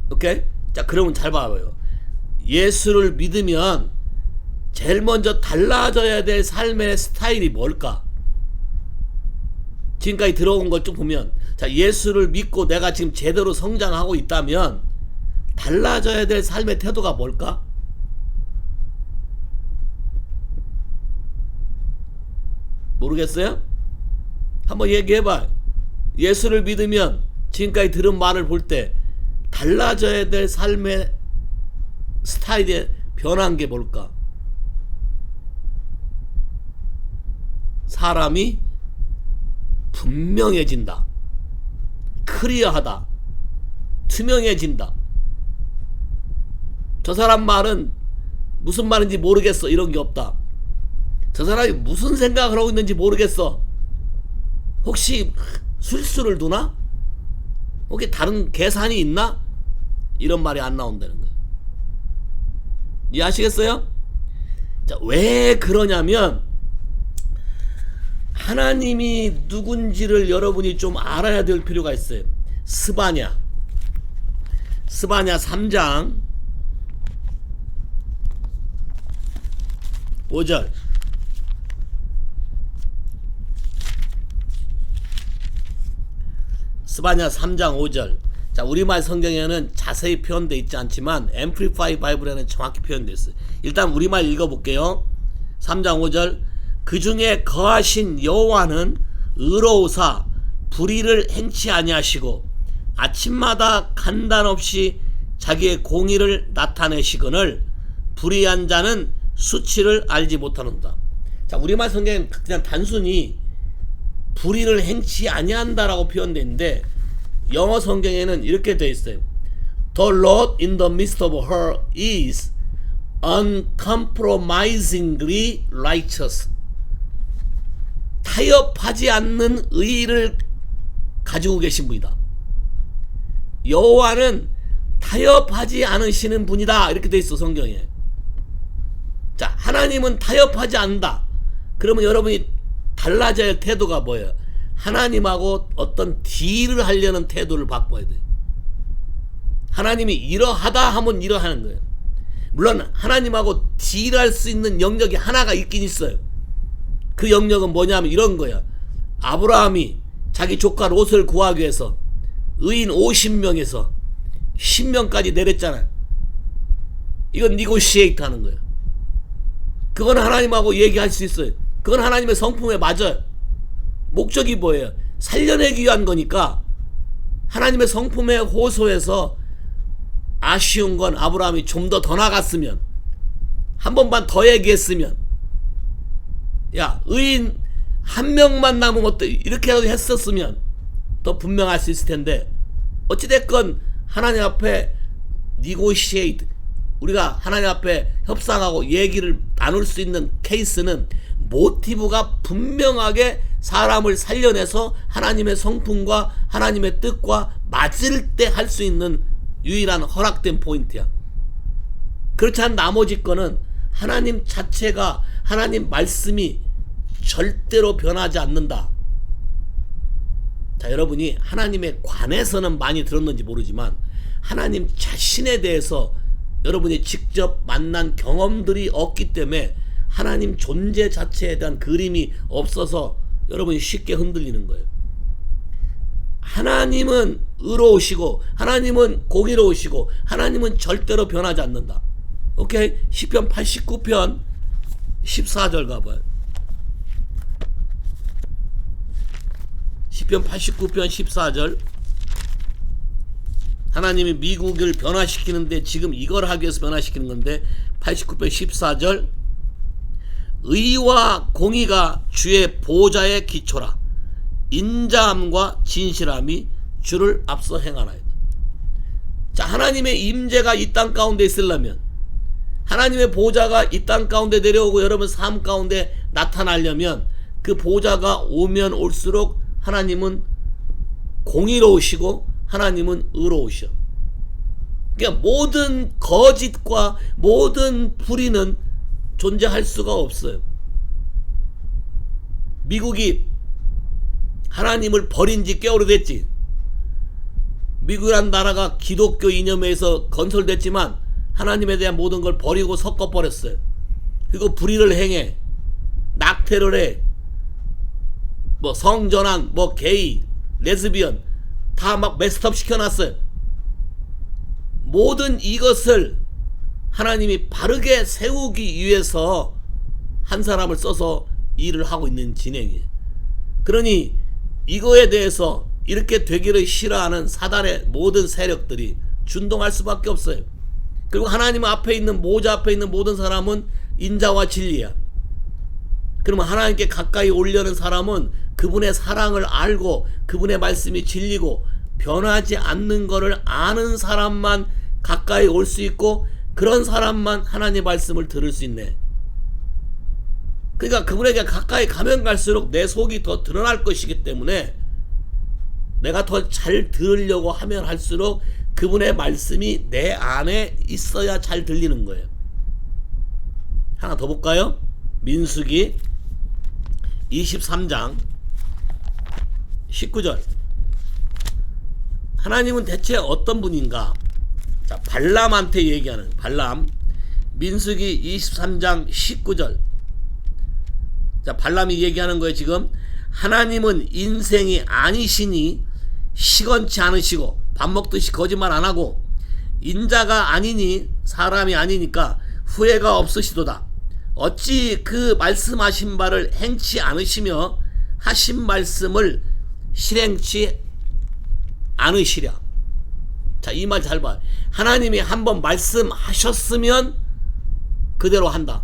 오케이? 자, 그러면 잘 봐봐요. 예수를 믿으면 제일 먼저 달라져야 될 삶의 스타일이 뭘까? 지금까지 들어온 것 좀 보면, 자, 예수를 믿고 내가 지금 제대로 성장하고 있다면 달라져야 될 삶의 태도가 뭘까? 모르겠어요? 한번 얘기해봐. 예수를 믿으면 지금까지 들은 말을 볼 때 달라져야 될 삶의 스타일에 변한 게 뭘까? 사람이 분명해진다. 클리어하다. 투명해진다. 저 사람 말은 무슨 말인지 모르겠어. 이런 게 없다. 저 사람이 무슨 생각을 하고 있는지 모르겠어. 혹시 술수를 두나? 혹시 다른 계산이 있나? 이런 말이 안 나온다는 거예요. 이해하시겠어요? 자, 왜 그러냐면 하나님이 누군지를 여러분이 좀 알아야 될 필요가 있어요. 스바냐 3장 5절. 스바냐 3장 5절. 자, 우리말 성경에는 자세히 표현되어 있지 않지만 앰플리파이 바이블에는 정확히 표현되어 있어요. 일단 우리말 읽어볼게요. 3장 5절. 그 중에 거하신 여호와는 의로우사 불의를 행치 아니하시고 아침마다 간단 없이 자기의 공의를 나타내시거늘 불의한 자는 수치를 알지 못하는다. 자, 우리말 성경은 그냥 단순히 불의를 행치 아니한다라고 표현되어 있는데 영어 성경에는 이렇게 되어 있어요. The Lord in the midst of her is uncompromisingly righteous. 타협하지 않는 의의를 가지고 계신 분이다. 여호와는 타협하지 않으시는 분이다. 이렇게 돼 있어, 성경에. 자, 하나님은 타협하지 않는다. 그러면 여러분이 달라져야 할 태도가 뭐예요? 하나님하고 어떤 딜을 하려는 태도를 바꿔야 돼요. 하나님이 이러하다 하면 이러하는 거예요. 물론 하나님하고 딜할 수 있는 영역이 하나가 있긴 있어요. 그 영역은 뭐냐면 이런 거야. 아브라함이 자기 조카 롯을 구하기 위해서 의인 50명에서 10명까지 내렸잖아요. 이건 니고시에이트 하는 거예요. 그건 하나님하고 얘기할 수 있어요. 그건 하나님의 성품에 맞아요. 목적이 뭐예요? 살려내기 위한 거니까 하나님의 성품에 호소해서 아쉬운 건 아브라함이 좀 더 나갔으면, 한 번만 더 얘기했으면, 야, 의인 한 명만 남으면 어때? 이렇게라도 했었으면 더 분명할 수 있을 텐데, 어찌됐건 하나님 앞에 니고시에이트, 우리가 하나님 앞에 협상하고 얘기를 나눌 수 있는 케이스는 모티브가 분명하게 사람을 살려내서 하나님의 성품과 하나님의 뜻과 맞을 때 할 수 있는 유일한 허락된 포인트야. 그렇지 않은 나머지 거는 하나님 자체가, 하나님 말씀이 절대로 변하지 않는다. 자, 여러분이 하나님에 관해서는 많이 들었는지 모르지만 하나님 자신에 대해서 여러분이 직접 만난 경험들이 없기 때문에 하나님 존재 자체에 대한 그림이 없어서 여러분이 쉽게 흔들리는 거예요. 하나님은 의로우시고 하나님은 공의로우시고 하나님은 절대로 변하지 않는다. 오케이? 시편 89편 14절 가봐요. 시편 89편 14절. 하나님이 미국을 변화시키는데 지금 이걸 하기 위해서 변화시키는 건데 89편 14절. 의와 공의가 주의 보좌의 기초라. 인자함과 진실함이 주를 앞서 행하나이다. 자, 하나님의 임재가 이 땅 가운데 있으려면, 하나님의 보좌가 이 땅 가운데 내려오고 여러분 삶 가운데 나타나려면 그 보좌가 오면 올수록 하나님은 공의로우시고 하나님은 의로우셔. 그러니까 모든 거짓과 모든 불의는 존재할 수가 없어요. 미국이 하나님을 버린 지 꽤 오래됐지. 미국이란 나라가 기독교 이념에서 건설됐지만 하나님에 대한 모든 걸 버리고 섞어버렸어요. 그리고 불의를 행해, 낙태를 해, 뭐 성전환, 뭐 게이, 레즈비언 다 막 메스톱 시켜놨어요. 모든 이것을 하나님이 바르게 세우기 위해서 한 사람을 써서 일을 하고 있는 진행이에요. 그러니 이거에 대해서 이렇게 되기를 싫어하는 사단의 모든 세력들이 준동할 수밖에 없어요. 그리고 하나님 앞에 있는, 모자 앞에 있는 모든 사람은 인자와 진리야. 그러면 하나님께 가까이 오려는 사람은 그분의 사랑을 알고 그분의 말씀이 진리고 변하지 않는 것을 아는 사람만 가까이 올 수 있고, 그런 사람만 하나님의 말씀을 들을 수 있네. 그러니까 그분에게 가까이 가면 갈수록 내 속이 더 드러날 것이기 때문에 내가 더 잘 들으려고 하면 할수록 그분의 말씀이 내 안에 있어야 잘 들리는 거예요. 하나 더 볼까요? 민수기 23장 19절. 하나님은 대체 어떤 분인가? 자, 발람한테 얘기하는, 발람. 민수기 23장 19절. 자, 발람이 얘기하는 거예요. 지금 하나님은 인생이 아니시니 시건치 않으시고 밥 먹듯이 거짓말 안 하고 인자가 아니니 사람이 아니니까 후회가 없으시도다. 어찌 그 말씀하신 바를 행치 않으시며 하신 말씀을 실행치 않으시랴. 자, 이 말 잘 봐. 하나님이 한번 말씀하셨으면 그대로 한다.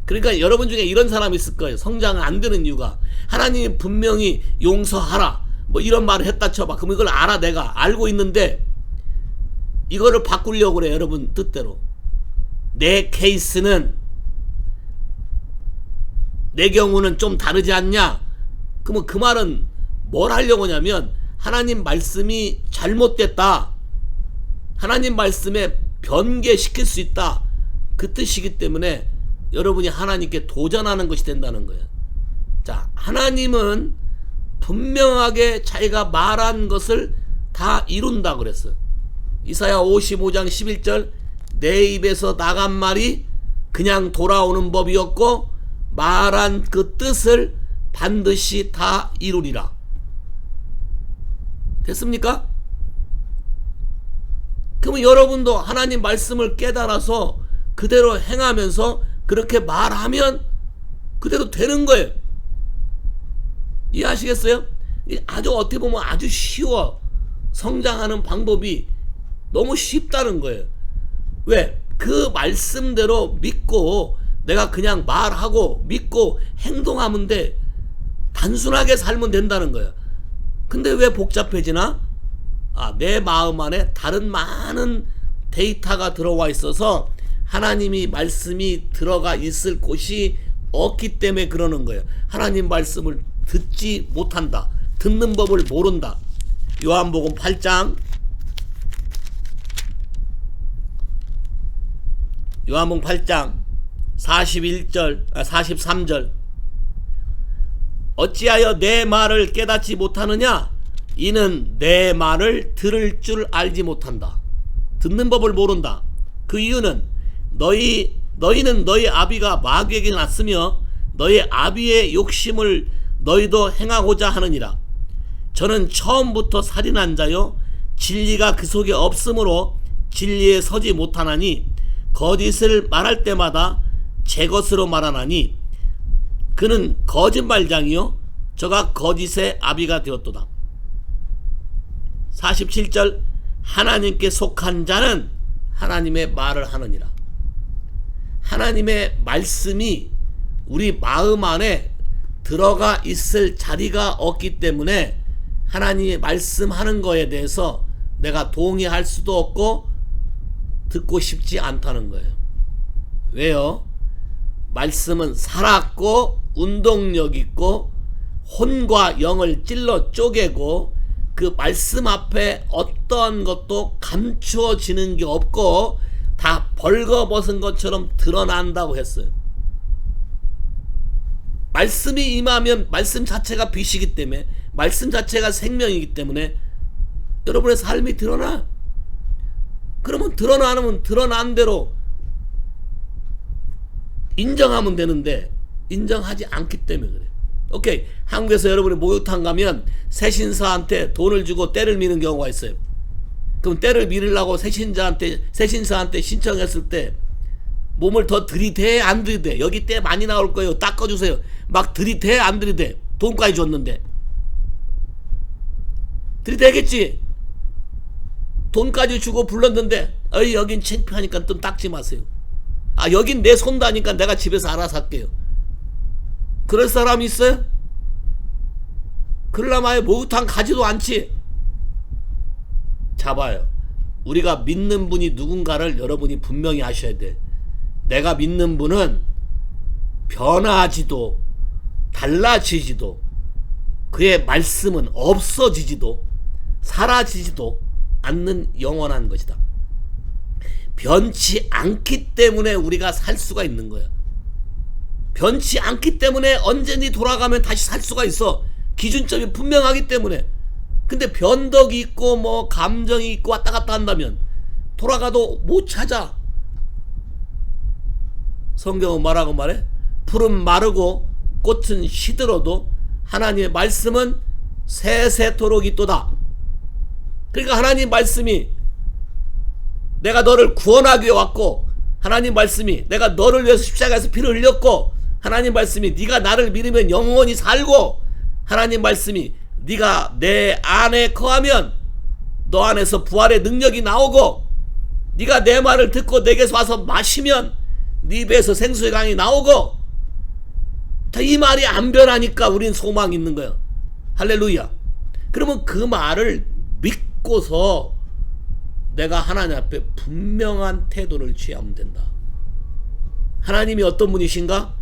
그러니까 여러분 중에 이런 사람이 있을 거예요. 성장을 안 되는 이유가, 하나님이 분명히 용서하라 뭐 이런 말을 했다 쳐봐. 그럼 이걸 알아. 내가 알고 있는데 이거를 바꾸려고 그래. 여러분 뜻대로. 내 케이스는, 내 경우는 좀 다르지 않냐? 그러면 그 말은 뭘 하려고 하냐면 하나님 말씀이 잘못됐다, 하나님 말씀에 변개시킬 수 있다, 그 뜻이기 때문에 여러분이 하나님께 도전하는 것이 된다는 거예요. 자, 하나님은 분명하게 자기가 말한 것을 다 이룬다 그랬어요. 이사야 55장 11절. 내 입에서 나간 말이 그냥 돌아오는 법이었고 말한 그 뜻을 반드시 다 이루리라. 됐습니까? 그러면 여러분도 하나님 말씀을 깨달아서 그대로 행하면서 그렇게 말하면 그대로 되는 거예요. 이해하시겠어요? 아주 어떻게 보면 아주 쉬워. 성장하는 방법이 너무 쉽다는 거예요. 왜? 그 말씀대로 믿고 내가 그냥 말하고 믿고 행동하면 돼. 단순하게 살면 된다는 거예요. 근데 왜 복잡해지나? 내 마음 안에 다른 많은 데이터가 들어와 있어서 하나님이 말씀이 들어가 있을 곳이 없기 때문에 그러는 거예요. 하나님 말씀을 듣지 못한다. 듣는 법을 모른다. 요한복음 8장 요한복음 8장 43절 어찌하여 내 말을 깨닫지 못하느냐? 이는 내 말을 들을 줄 알지 못한다. 듣는 법을 모른다. 그 이유는 너희는 너희 아비가 마귀에게 났으며 너희 아비의 욕심을 너희도 행하고자 하느니라. 저는 처음부터 살인한 자요 진리가 그 속에 없으므로 진리에 서지 못하나니 거짓을 말할 때마다 제 것으로 말하나니 그는 거짓말장이요 저가 거짓의 아비가 되었도다. 47절 하나님께 속한 자는 하나님의 말을 하느니라. 하나님의 말씀이 우리 마음 안에 들어가 있을 자리가 없기 때문에 하나님이 말씀하는 거에 대해서 내가 동의할 수도 없고 듣고 싶지 않다는 거예요. 왜요? 말씀은 살았고 운동력 있고 혼과 영을 찔러 쪼개고 그 말씀 앞에 어떤 것도 감추어지는 게 없고 다 벌거벗은 것처럼 드러난다고 했어요. 말씀이 임하면 말씀 자체가 빛이기 때문에 말씀 자체가 생명이기 때문에 여러분의 삶이 드러나. 그러면 드러나면 드러난 대로 인정하면 되는데 인정하지 않기 때문에 그래요. 오케이. 한국에서 여러분이 목욕탕 가면 새신사한테 돈을 주고 때를 미는 경우가 있어요. 그럼 때를 미르려고 새신사한테 신청했을 때 몸을 더 들이대 안 들이대? 여기 때 많이 나올 거예요. 닦아주세요. 막 들이대 안 들이대? 돈까지 줬는데 들이대겠지. 돈까지 주고 불렀는데 어이 여긴 창피하니까 좀 닦지 마세요. 아 여긴 내 손도 아니까 내가 집에서 알아서 할게요. 그럴 사람이 있어요? 그러려면 목욕탕 가지도 않지. 잡아요. 우리가 믿는 분이 누군가를 여러분이 분명히 아셔야 돼. 내가 믿는 분은 변하지도 달라지지도 그의 말씀은 없어지지도 사라지지도 않는 영원한 것이다. 변치 않기 때문에 우리가 살 수가 있는 거야. 변치 않기 때문에 언제니 돌아가면 다시 살 수가 있어. 기준점이 분명하기 때문에. 근데 변덕이 있고 뭐 감정이 있고 왔다 갔다 한다면 돌아가도 못 찾아. 성경은 뭐라고 말해? 풀은 마르고 꽃은 시들어도 하나님의 말씀은 세세토록 있도다. 그러니까 하나님 말씀이 내가 너를 구원하기 위해 왔고 하나님 말씀이 내가 너를 위해서 십자가에서 피를 흘렸고 하나님 말씀이 네가 나를 믿으면 영원히 살고 하나님 말씀이 네가 내 안에 거하면 너 안에서 부활의 능력이 나오고 네가 내 말을 듣고 내게서 와서 마시면 네 배에서 생수의 강이 나오고 이 말이 안 변하니까 우린 소망이 있는 거예요. 할렐루야. 그러면 그 말을 믿고서 내가 하나님 앞에 분명한 태도를 취하면 된다. 하나님이 어떤 분이신가?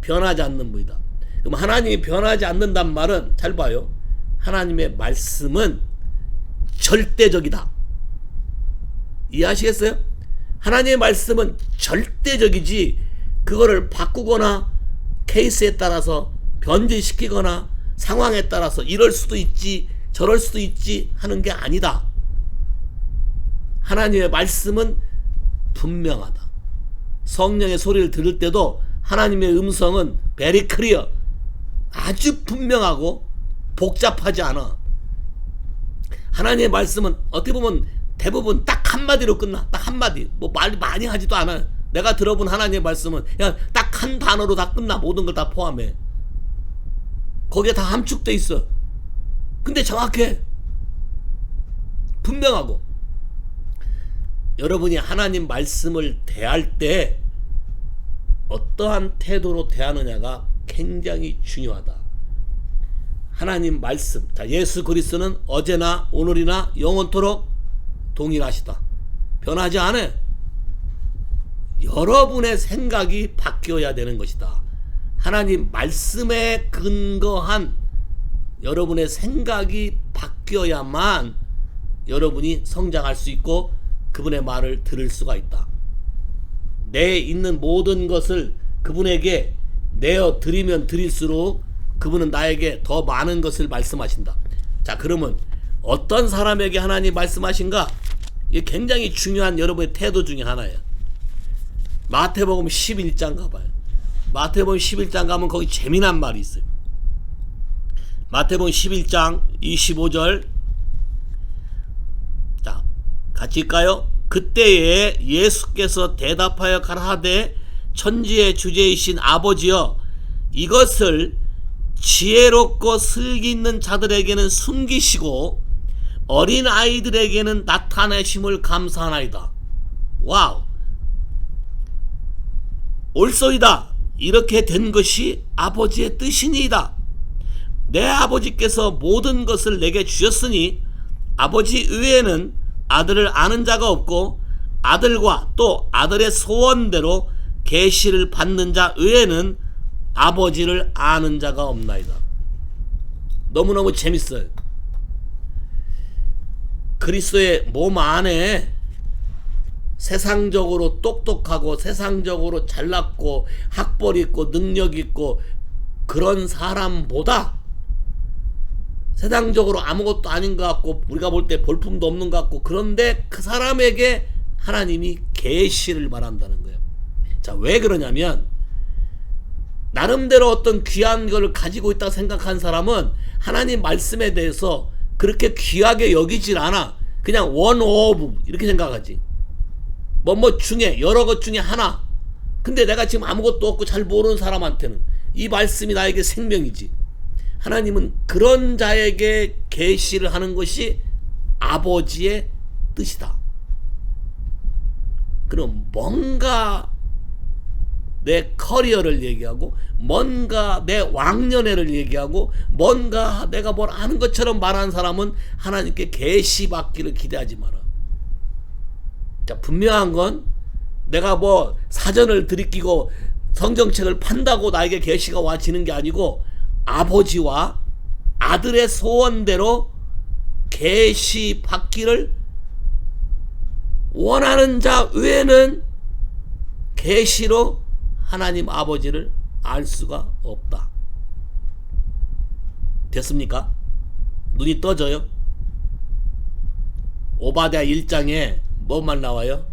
변하지 않는 분이다. 그럼 하나님이 변하지 않는단 말은 잘 봐요. 하나님의 말씀은 절대적이다. 이해하시겠어요? 하나님의 말씀은 절대적이지 그거를 바꾸거나 케이스에 따라서 변질시키거나 상황에 따라서 이럴 수도 있지 저럴 수도 있지 하는 게 아니다. 하나님의 말씀은 분명하다. 성령의 소리를 들을 때도 하나님의 음성은 very clear, 아주 분명하고 복잡하지 않아. 하나님의 말씀은 어떻게 보면 대부분 딱 한마디로 끝나. 딱 한마디. 뭐 말 많이 하지도 않아요. 내가 들어본 하나님의 말씀은 그냥 딱 한 단어로 다 끝나. 모든 걸 다 포함해. 거기에 다 함축돼 있어. 근데 정확해. 분명하고. 여러분이 하나님 말씀을 대할 때 어떠한 태도로 대하느냐가 굉장히 중요하다. 하나님 말씀. 자, 예수 그리스도는 어제나 오늘이나 영원토록 동일하시다. 변하지 않아요. 여러분의 생각이 바뀌어야 되는 것이다. 하나님 말씀에 근거한 여러분의 생각이 바뀌어야만 여러분이 성장할 수 있고 그분의 말을 들을 수가 있다. 내 있는 모든 것을 그분에게 내어 드리면 드릴수록 그분은 나에게 더 많은 것을 말씀하신다. 자, 그러면 어떤 사람에게 하나님 말씀하신가? 이게 굉장히 중요한 여러분의 태도 중에 하나예요. 마태복음 11장 가봐요. 마태복음 11장 가면 거기 재미난 말이 있어요. 마태복음 11장 25절. 자, 같이 읽까요? 그때에 예수께서 대답하여 가라사대 천지의 주제이신 아버지여, 이것을 지혜롭고 슬기 있는 자들에게는 숨기시고 어린 아이들에게는 나타내심을 감사하나이다. 와우. 옳소이다. 이렇게 된 것이 아버지의 뜻이니이다. 내 아버지께서 모든 것을 내게 주셨으니 아버지 외에는 아들을 아는 자가 없고 아들과 또 아들의 소원대로 계시를 받는 자 외에는 아버지를 아는 자가 없나이다. 너무너무 재밌어요. 그리스도의 몸 안에 세상적으로 똑똑하고 세상적으로 잘났고 학벌 있고 능력 있고 그런 사람보다 세상적으로 아무것도 아닌 것 같고 우리가 볼 때 볼품도 없는 것 같고, 그런데 그 사람에게 하나님이 계시를 말한다는 거예요. 자, 왜 그러냐면 나름대로 어떤 귀한 것을 가지고 있다고 생각한 사람은 하나님 말씀에 대해서 그렇게 귀하게 여기질 않아. 그냥 원 오브 이렇게 생각하지. 뭐 중에 여러 것 중에 하나. 근데 내가 지금 아무것도 없고 잘 모르는 사람한테는 이 말씀이 나에게 생명이지. 하나님은 그런 자에게 계시를 하는 것이 아버지의 뜻이다. 그럼 뭔가 내 커리어를 얘기하고 뭔가 내 왕년회를 얘기하고 뭔가 내가 뭘 아는 것처럼 말하는 사람은 하나님께 계시받기를 기대하지 마라. 자, 분명한 건 내가 뭐 사전을 들이키고 성경책을 판다고 나에게 계시가 와지는 게 아니고 아버지와 아들의 소원대로 계시 받기를 원하는 자 외에는 계시로 하나님 아버지를 알 수가 없다. 됐습니까? 눈이 떠져요? 오바댜 1장에 뭐만 나와요?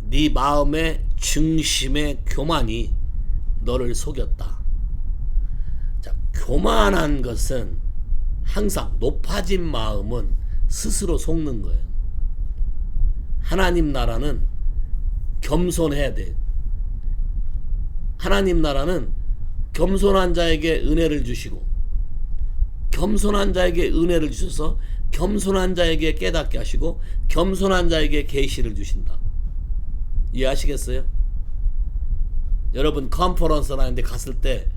네 마음의 중심의 교만이 너를 속였다. 자, 교만한 것은 항상 높아진 마음은 스스로 속는 거예요. 하나님 나라는 겸손해야 돼. 하나님 나라는 겸손한 자에게 은혜를 주시고 겸손한 자에게 은혜를 주셔서 겸손한 자에게 깨닫게 하시고 겸손한 자에게 계시를 주신다. 이해하시겠어요? 여러분 컨퍼런스나 이런 데 갔을 때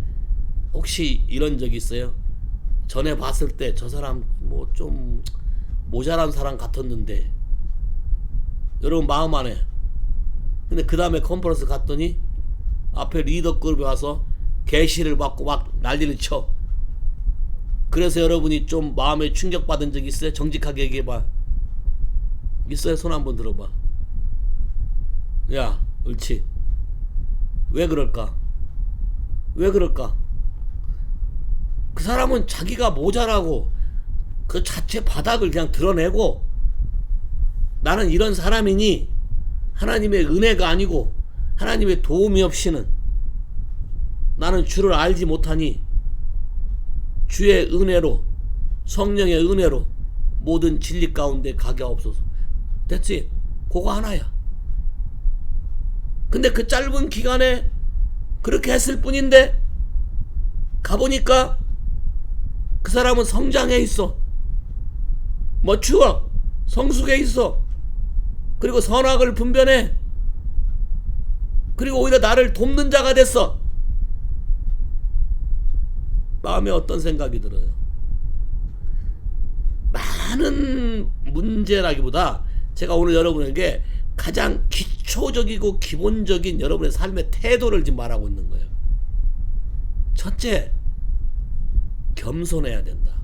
혹시 이런 적 있어요? 전에 봤을 때 저 사람 뭐 좀 모자란 사람 같았는데 여러분 마음 안에, 근데 그 다음에 컨퍼런스 갔더니 앞에 리더급이 와서 계시를 받고 막 난리를 쳐. 그래서 여러분이 좀 마음에 충격받은 적 있어요? 정직하게 얘기해봐. 있어요? 손 한번 들어봐. 야, 옳지. 왜 그럴까? 왜 그럴까? 그 사람은 자기가 모자라고 그 자체 바닥을 그냥 드러내고 나는 이런 사람이니 하나님의 은혜가 아니고 하나님의 도움이 없이는 나는 주를 알지 못하니 주의 은혜로 성령의 은혜로 모든 진리 가운데 가게 없어서. 됐지? 그거 하나야. 근데 그 짧은 기간에 그렇게 했을 뿐인데 가보니까 그 사람은 성장해 있어. 멋추어. 성숙해 있어. 그리고 선악을 분별해. 그리고 오히려 나를 돕는 자가 됐어. 마음에 어떤 생각이 들어요? 많은 문제라기보다 제가 오늘 여러분에게 가장 기초적이고 기본적인 여러분의 삶의 태도를 지금 말하고 있는 거예요. 첫째, 겸손해야 된다.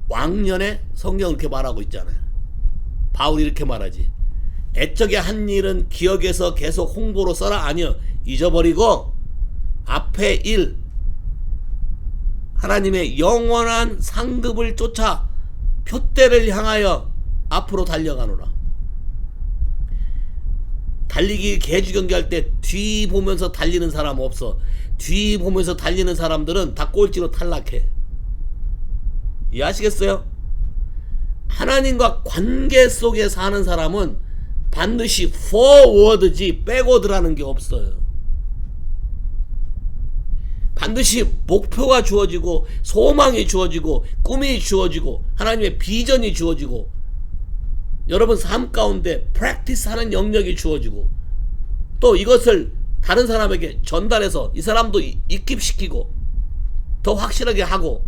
왕년에 성경 이렇게 말하고 있잖아요. 바울이 이렇게 말하지. 애적에 한 일은 기억에서 계속 홍보로 써라. 아니요. 잊어버리고 앞에 일, 하나님의 영원한 상급을 쫓아 표대를 향하여 앞으로 달려가노라. 달리기 개주 경기할 때 뒤 보면서 달리는 사람 없어. 뒤 보면서 달리는 사람들은 다 꼴찌로 탈락해. 이해하시겠어요? 하나님과 관계 속에 사는 사람은 반드시 forward지 backward라는 게 없어요. 반드시 목표가 주어지고 소망이 주어지고 꿈이 주어지고 하나님의 비전이 주어지고 여러분 삶 가운데 practice하는 영역이 주어지고 또 이것을 다른 사람에게 전달해서 이 사람도 익힙시키고 더 확실하게 하고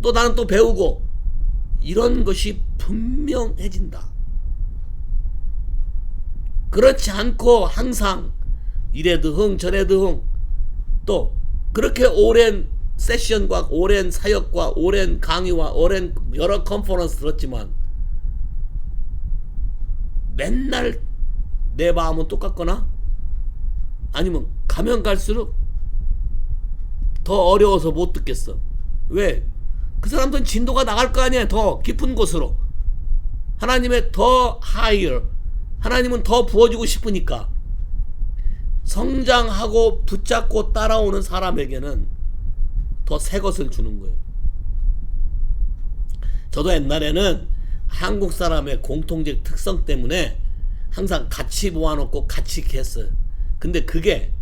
또 나는 또 배우고 이런 것이 분명해진다. 그렇지 않고 항상 이래도 흥 저래도 흥 또 그렇게 오랜 세션과 오랜 사역과 오랜 강의와 오랜 여러 컨퍼런스 들었지만 맨날 내 마음은 똑같거나 아니면 가면 갈수록 더 어려워서 못 듣겠어. 왜? 그 사람들은 진도가 나갈 거 아니야. 더 깊은 곳으로 하나님의 더 higher 하나님은 더 부어주고 싶으니까 성장하고 붙잡고 따라오는 사람에게는 더 새 것을 주는 거예요. 저도 옛날에는 한국 사람의 공통적 특성 때문에 항상 같이 모아놓고 같이 이렇게 했어요. 근데 그게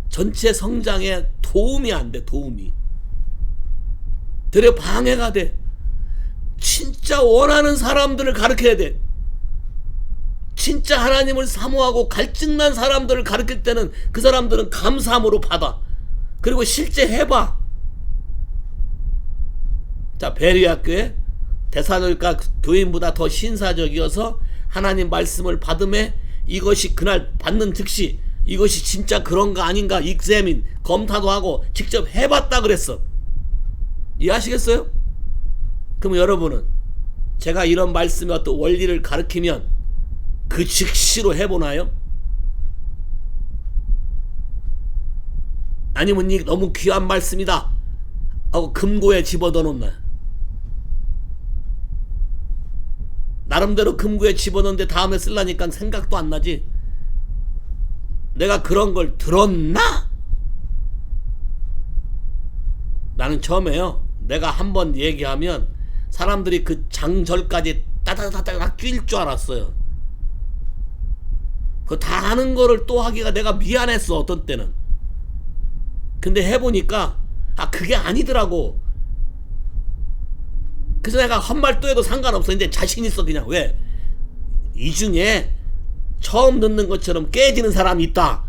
전체 성장에 도움이 안 돼. 도움이 되려 방해가 돼. 진짜 원하는 사람들을 가르쳐야 돼. 진짜 하나님을 사모하고 갈증난 사람들을 가르칠 때는 그 사람들은 감사함으로 받아. 그리고 실제 해봐. 자, 베리아 교회 데살로니가 교인보다 더 신사적이어서 하나님 말씀을 받음에 이것이 그날 받는 즉시 이것이 진짜 그런가 아닌가 익세민 검타도 하고 직접 해봤다 그랬어. 이해하시겠어요? 그럼 여러분은 제가 이런 말씀의 어떤 원리를 가르치면 그 즉시로 해보나요? 아니면 이 너무 귀한 말씀이다 하고 금고에 집어넣어 놓나? 나름대로 금고에 집어넣는데 다음에 쓰려니까 생각도 안 나지. 내가 그런 걸 들었나? 나는 처음에요. 내가 한번 얘기하면 사람들이 그 장절까지 따다다닥 뛸 줄 알았어요. 그 다 아는 거를 또 하기가 내가 미안했어. 어떤 때는. 근데 해보니까 그게 아니더라고. 그래서 내가 헛말 또 해도 상관없어. 이제 자신 있어 그냥. 왜? 이 중에 처음 듣는 것처럼 깨지는 사람이 있다.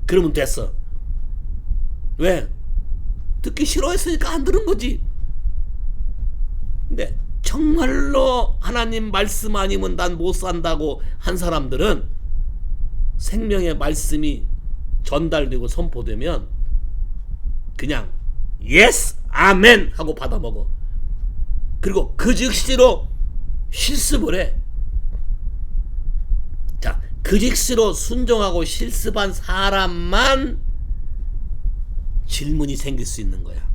그러면 됐어. 왜? 듣기 싫어했으니까 안 들은 거지. 근데 정말로 하나님 말씀 아니면 난 못 산다고 한 사람들은 생명의 말씀이 전달되고 선포되면 그냥 예스 아멘 하고 받아먹어. 그리고 그 즉시로 실습을 해. 자, 그 즉시로 순종하고 실습한 사람만 질문이 생길 수 있는 거야.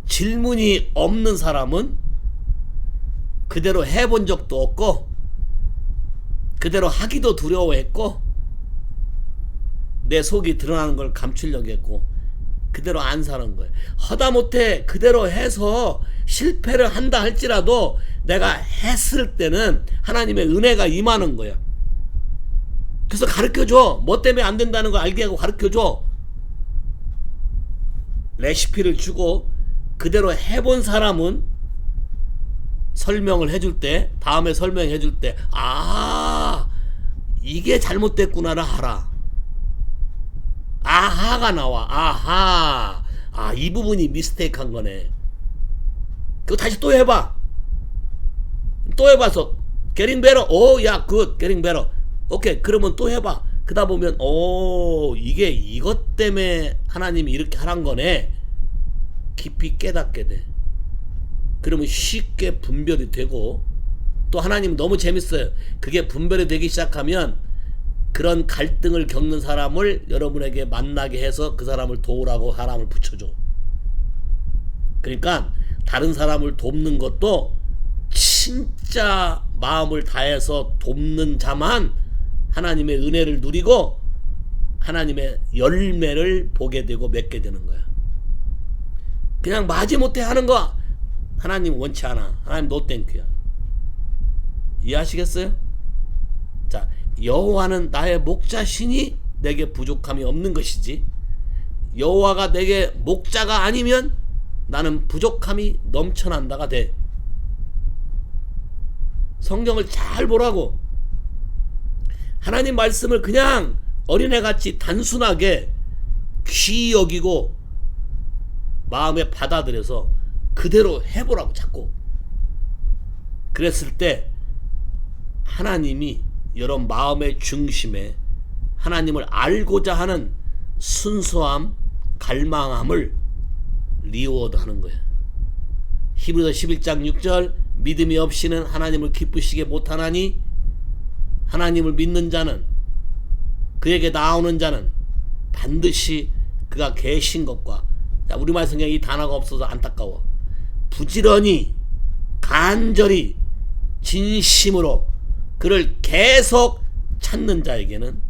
질문이 없는 사람은 그대로 해본 적도 없고 그대로 하기도 두려워했고 내 속이 드러나는 걸 감추려고 했고 그대로 안 사는 거예요. 하다못해 그대로 해서 실패를 한다 할지라도 내가 했을 때는 하나님의 은혜가 임하는 거야. 그래서 가르쳐줘. 뭐 때문에 안 된다는 걸 알게 하고 가르쳐줘. 레시피를 주고 그대로 해본 사람은 설명을 해줄 때, 다음에 설명해줄 때 이게 잘못됐구나를 알아. 아하가 나와. 아하, 이 부분이 미스테이크한 거네. 그거 다시 또 해봐. 또 해봐서 getting better. 오, 야, good, getting better. 오케이, 그러면 또 해봐. 그러다 보면 오, 이게 이것 때문에 하나님이 이렇게 하란 거네. 깊이 깨닫게 돼. 그러면 쉽게 분별이 되고, 또 하나님 너무 재밌어요. 그게 분별이 되기 시작하면 그런 갈등을 겪는 사람을 여러분에게 만나게 해서 그 사람을 도우라고 사람을 붙여줘. 그러니까 다른 사람을 돕는 것도 진짜 마음을 다해서 돕는 자만 하나님의 은혜를 누리고 하나님의 열매를 보게 되고 맺게 되는 거야. 그냥 마지못해 하는 거 하나님 원치 않아. 하나님 노 땡큐야. 이해하시겠어요? 자, 여호와는 나의 목자시니 내게 부족함이 없는 것이지, 여호와가 내게 목자가 아니면 나는 부족함이 넘쳐난다가 돼. 성경을 잘 보라고. 하나님 말씀을 그냥 어린애같이 단순하게 귀히 여기고 마음에 받아들여서 그대로 해보라고 자꾸. 그랬을 때 하나님이 여러분 마음의 중심에 하나님을 알고자 하는 순수함, 갈망함을 리워드하는 거예요. 히브리서 11장 6절 믿음이 없이는 하나님을 기쁘시게 못하나니 하나님을 믿는 자는, 그에게 나오는 자는 반드시 그가 계신 것과, 자, 우리말 성경에 이 단어가 없어서 안타까워. 부지런히 간절히 진심으로 그를 계속 찾는 자에게는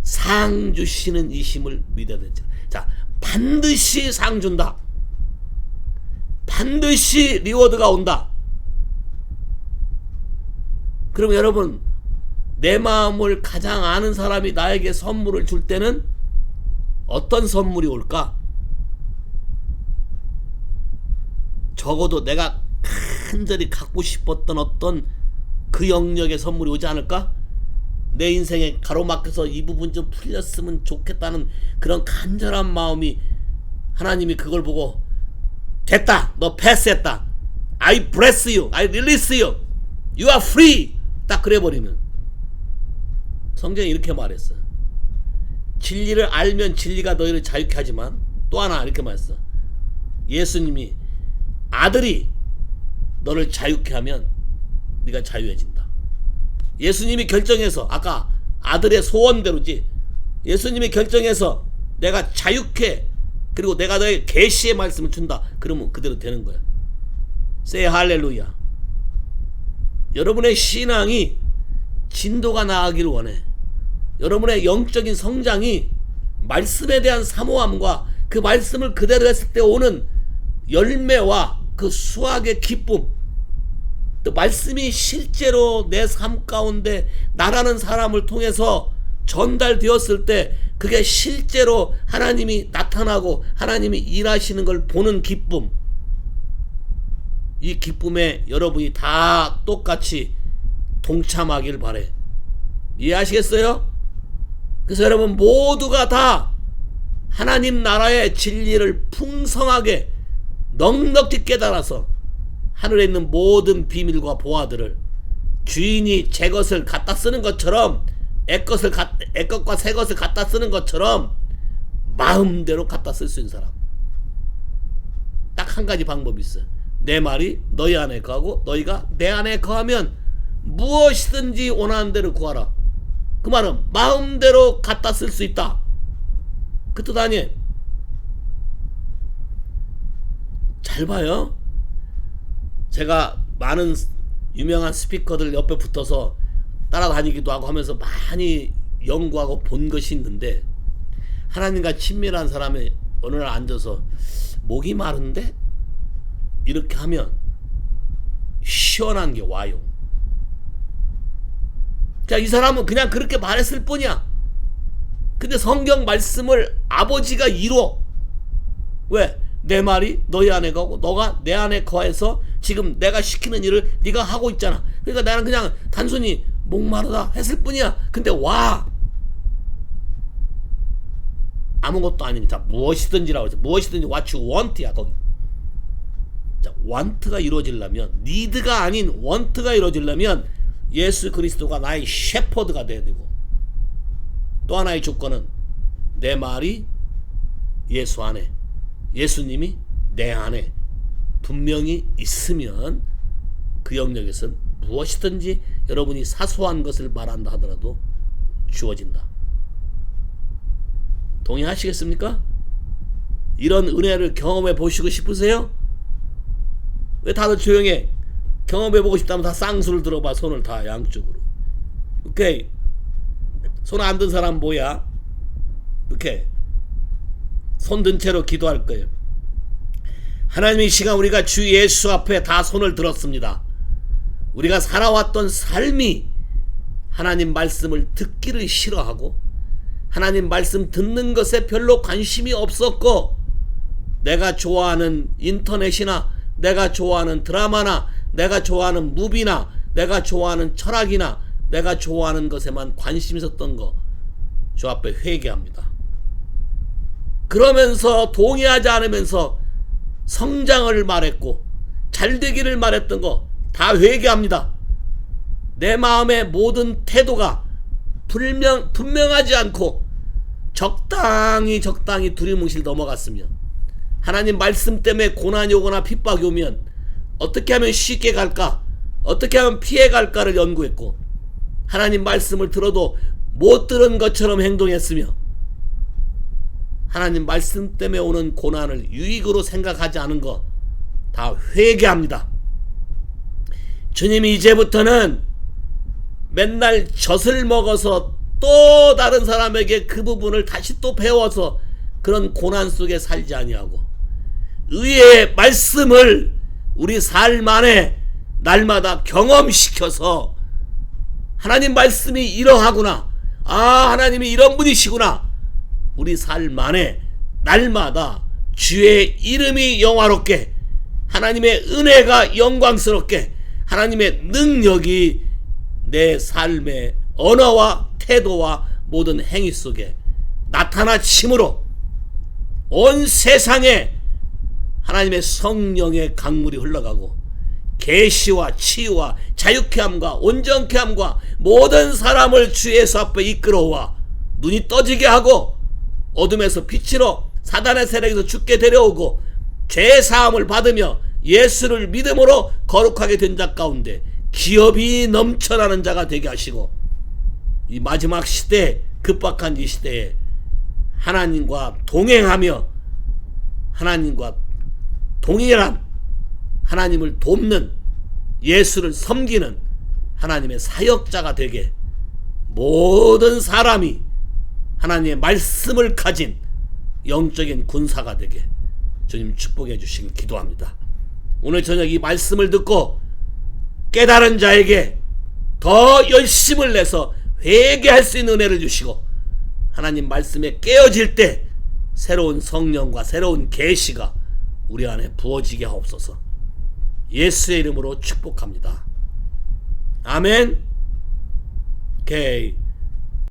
상 주시는 이심을 믿어야 되죠. 자, 반드시 상 준다. 반드시 리워드가 온다. 그럼 여러분, 내 마음을 가장 아는 사람이 나에게 선물을 줄 때는 어떤 선물이 올까? 적어도 내가 간절히 갖고 싶었던 어떤 그 영역의 선물이 오지 않을까? 내 인생에 가로막혀서 이 부분 좀 풀렸으면 좋겠다는 그런 간절한 마음이, 하나님이 그걸 보고 됐다, 너 패스했다, I bless you, I release you, you are free, 딱 그래버리면. 성경이 이렇게 말했어. 진리를 알면 진리가 너희를 자유케 하지만, 또 하나 이렇게 말했어. 예수님이 아들이 너를 자유케 하면 네가 자유해진다. 예수님이 결정해서, 아까 아들의 소원대로지, 예수님이 결정해서 내가 자유케, 그리고 내가 너의 계시의 말씀을 준다. 그러면 그대로 되는 거야. Say 할렐루야. 여러분의 신앙이 진도가 나가기를 원해. 여러분의 영적인 성장이 말씀에 대한 사모함과 그 말씀을 그대로 했을 때 오는 열매와 그 수확의 기쁨, 또 말씀이 실제로 내 삶 가운데 나라는 사람을 통해서 전달되었을 때 그게 실제로 하나님이 나타나고 하나님이 일하시는 걸 보는 기쁨, 이 기쁨에 여러분이 다 똑같이 동참하길 바래. 이해하시겠어요? 그래서 여러분 모두가 다 하나님 나라의 진리를 풍성하게 넉넉히 깨달아서 하늘에 있는 모든 비밀과 보화들을 주인이 제 것을 갖다 쓰는 것처럼, 애 것과 새 것을 갖다 쓰는 것처럼 마음대로 갖다 쓸 수 있는 사람. 딱 한 가지 방법이 있어. 내 말이 너희 안에 거하고 너희가 내 안에 거하면 무엇이든지 원하는 대로 구하라. 그 말은 마음대로 갖다 쓸 수 있다. 그 뜻 아니에요. 잘 봐요. 제가 많은 유명한 스피커들 옆에 붙어서 따라다니기도 하고 하면서 많이 연구하고 본 것이 있는데, 하나님과 친밀한 사람이 어느 날 앉아서 목이 마른데? 이렇게 하면 시원한 게 와요. 자, 이 사람은 그냥 그렇게 말했을 뿐이야. 근데 성경 말씀을 아버지가 이뤄. 왜? 내 말이 너희 안에 거고 너가 내 안에 거해서 지금 내가 시키는 일을 네가 하고 있잖아. 그러니까 나는 그냥 단순히 목마르다 했을 뿐이야. 근데 와, 아무것도 아닙니다. 무엇이든지라고 해서 무엇이든지 what you want야 거기. 자, want가 이루어지려면, need가 아닌 want가 이루어지려면 예수 그리스도가 나의 셰퍼드가 돼야 되고, 또 하나의 조건은 내 말이 예수 안에, 예수님이 내 안에 분명히 있으면 그 영역에선 무엇이든지 여러분이 사소한 것을 말한다 하더라도 주어진다. 동의하시겠습니까? 이런 은혜를 경험해 보시고 싶으세요? 왜 다들 조용해? 경험해 보고 싶다면 다 쌍수를 들어봐. 손을 다 양쪽으로. 오케이. 손 안 든 사람 뭐야? 이렇게 손 든 채로 기도할 거예요. 하나님, 이 시간 우리가 주 예수 앞에 다 손을 들었습니다. 우리가 살아왔던 삶이 하나님 말씀을 듣기를 싫어하고 하나님 말씀 듣는 것에 별로 관심이 없었고, 내가 좋아하는 인터넷이나 내가 좋아하는 드라마나 내가 좋아하는 무비나 내가 좋아하는 철학이나 내가 좋아하는 것에만 관심이 있었던 거 주 앞에 회개합니다. 그러면서 동의하지 않으면서 성장을 말했고 잘되기를 말했던 거 다 회개합니다. 내 마음의 모든 태도가 분명하지 않고 적당히 두리뭉실 넘어갔으며, 하나님 말씀 때문에 고난이 오거나 핍박이 오면 어떻게 하면 쉽게 갈까, 어떻게 하면 피해 갈까를 연구했고, 하나님 말씀을 들어도 못 들은 것처럼 행동했으며, 하나님 말씀 때문에 오는 고난을 유익으로 생각하지 않은 거 다 회개합니다. 주님이 이제부터는 맨날 젖을 먹어서 또 다른 사람에게 그 부분을 다시 또 배워서 그런 고난 속에 살지 아니하고, 의의 말씀을 우리 삶 안에 날마다 경험시켜서 하나님 말씀이 이러하구나, 아 하나님이 이런 분이시구나, 우리 삶 안에 날마다 주의 이름이 영화롭게, 하나님의 은혜가 영광스럽게, 하나님의 능력이 내 삶의 언어와 태도와 모든 행위 속에 나타나침으로 온 세상에 하나님의 성령의 강물이 흘러가고, 계시와 치유와 자유케 함과 온전케 함과 모든 사람을 주 예수 앞에 이끌어와 눈이 떠지게 하고, 어둠에서 빛으로 사단의 세력에서 죽게 데려오고, 죄 사함을 받으며 예수를 믿음으로 거룩하게 된 자 가운데 기업이 넘쳐나는 자가 되게 하시고, 이 마지막 시대, 급박한 이 시대에 하나님과 동행하며 하나님과 동일한 하나님을 돕는, 예수를 섬기는 하나님의 사역자가 되게 모든 사람이 하나님의 말씀을 가진 영적인 군사가 되게 주님 축복해 주시길 기도합니다. 오늘 저녁 이 말씀을 듣고 깨달은 자에게 더 열심을 내서 회개할 수 있는 은혜를 주시고, 하나님 말씀에 깨어질 때 새로운 성령과 새로운 계시가 우리 안에 부어지게 하옵소서. 예수의 이름으로 축복합니다. 아멘. 오케이.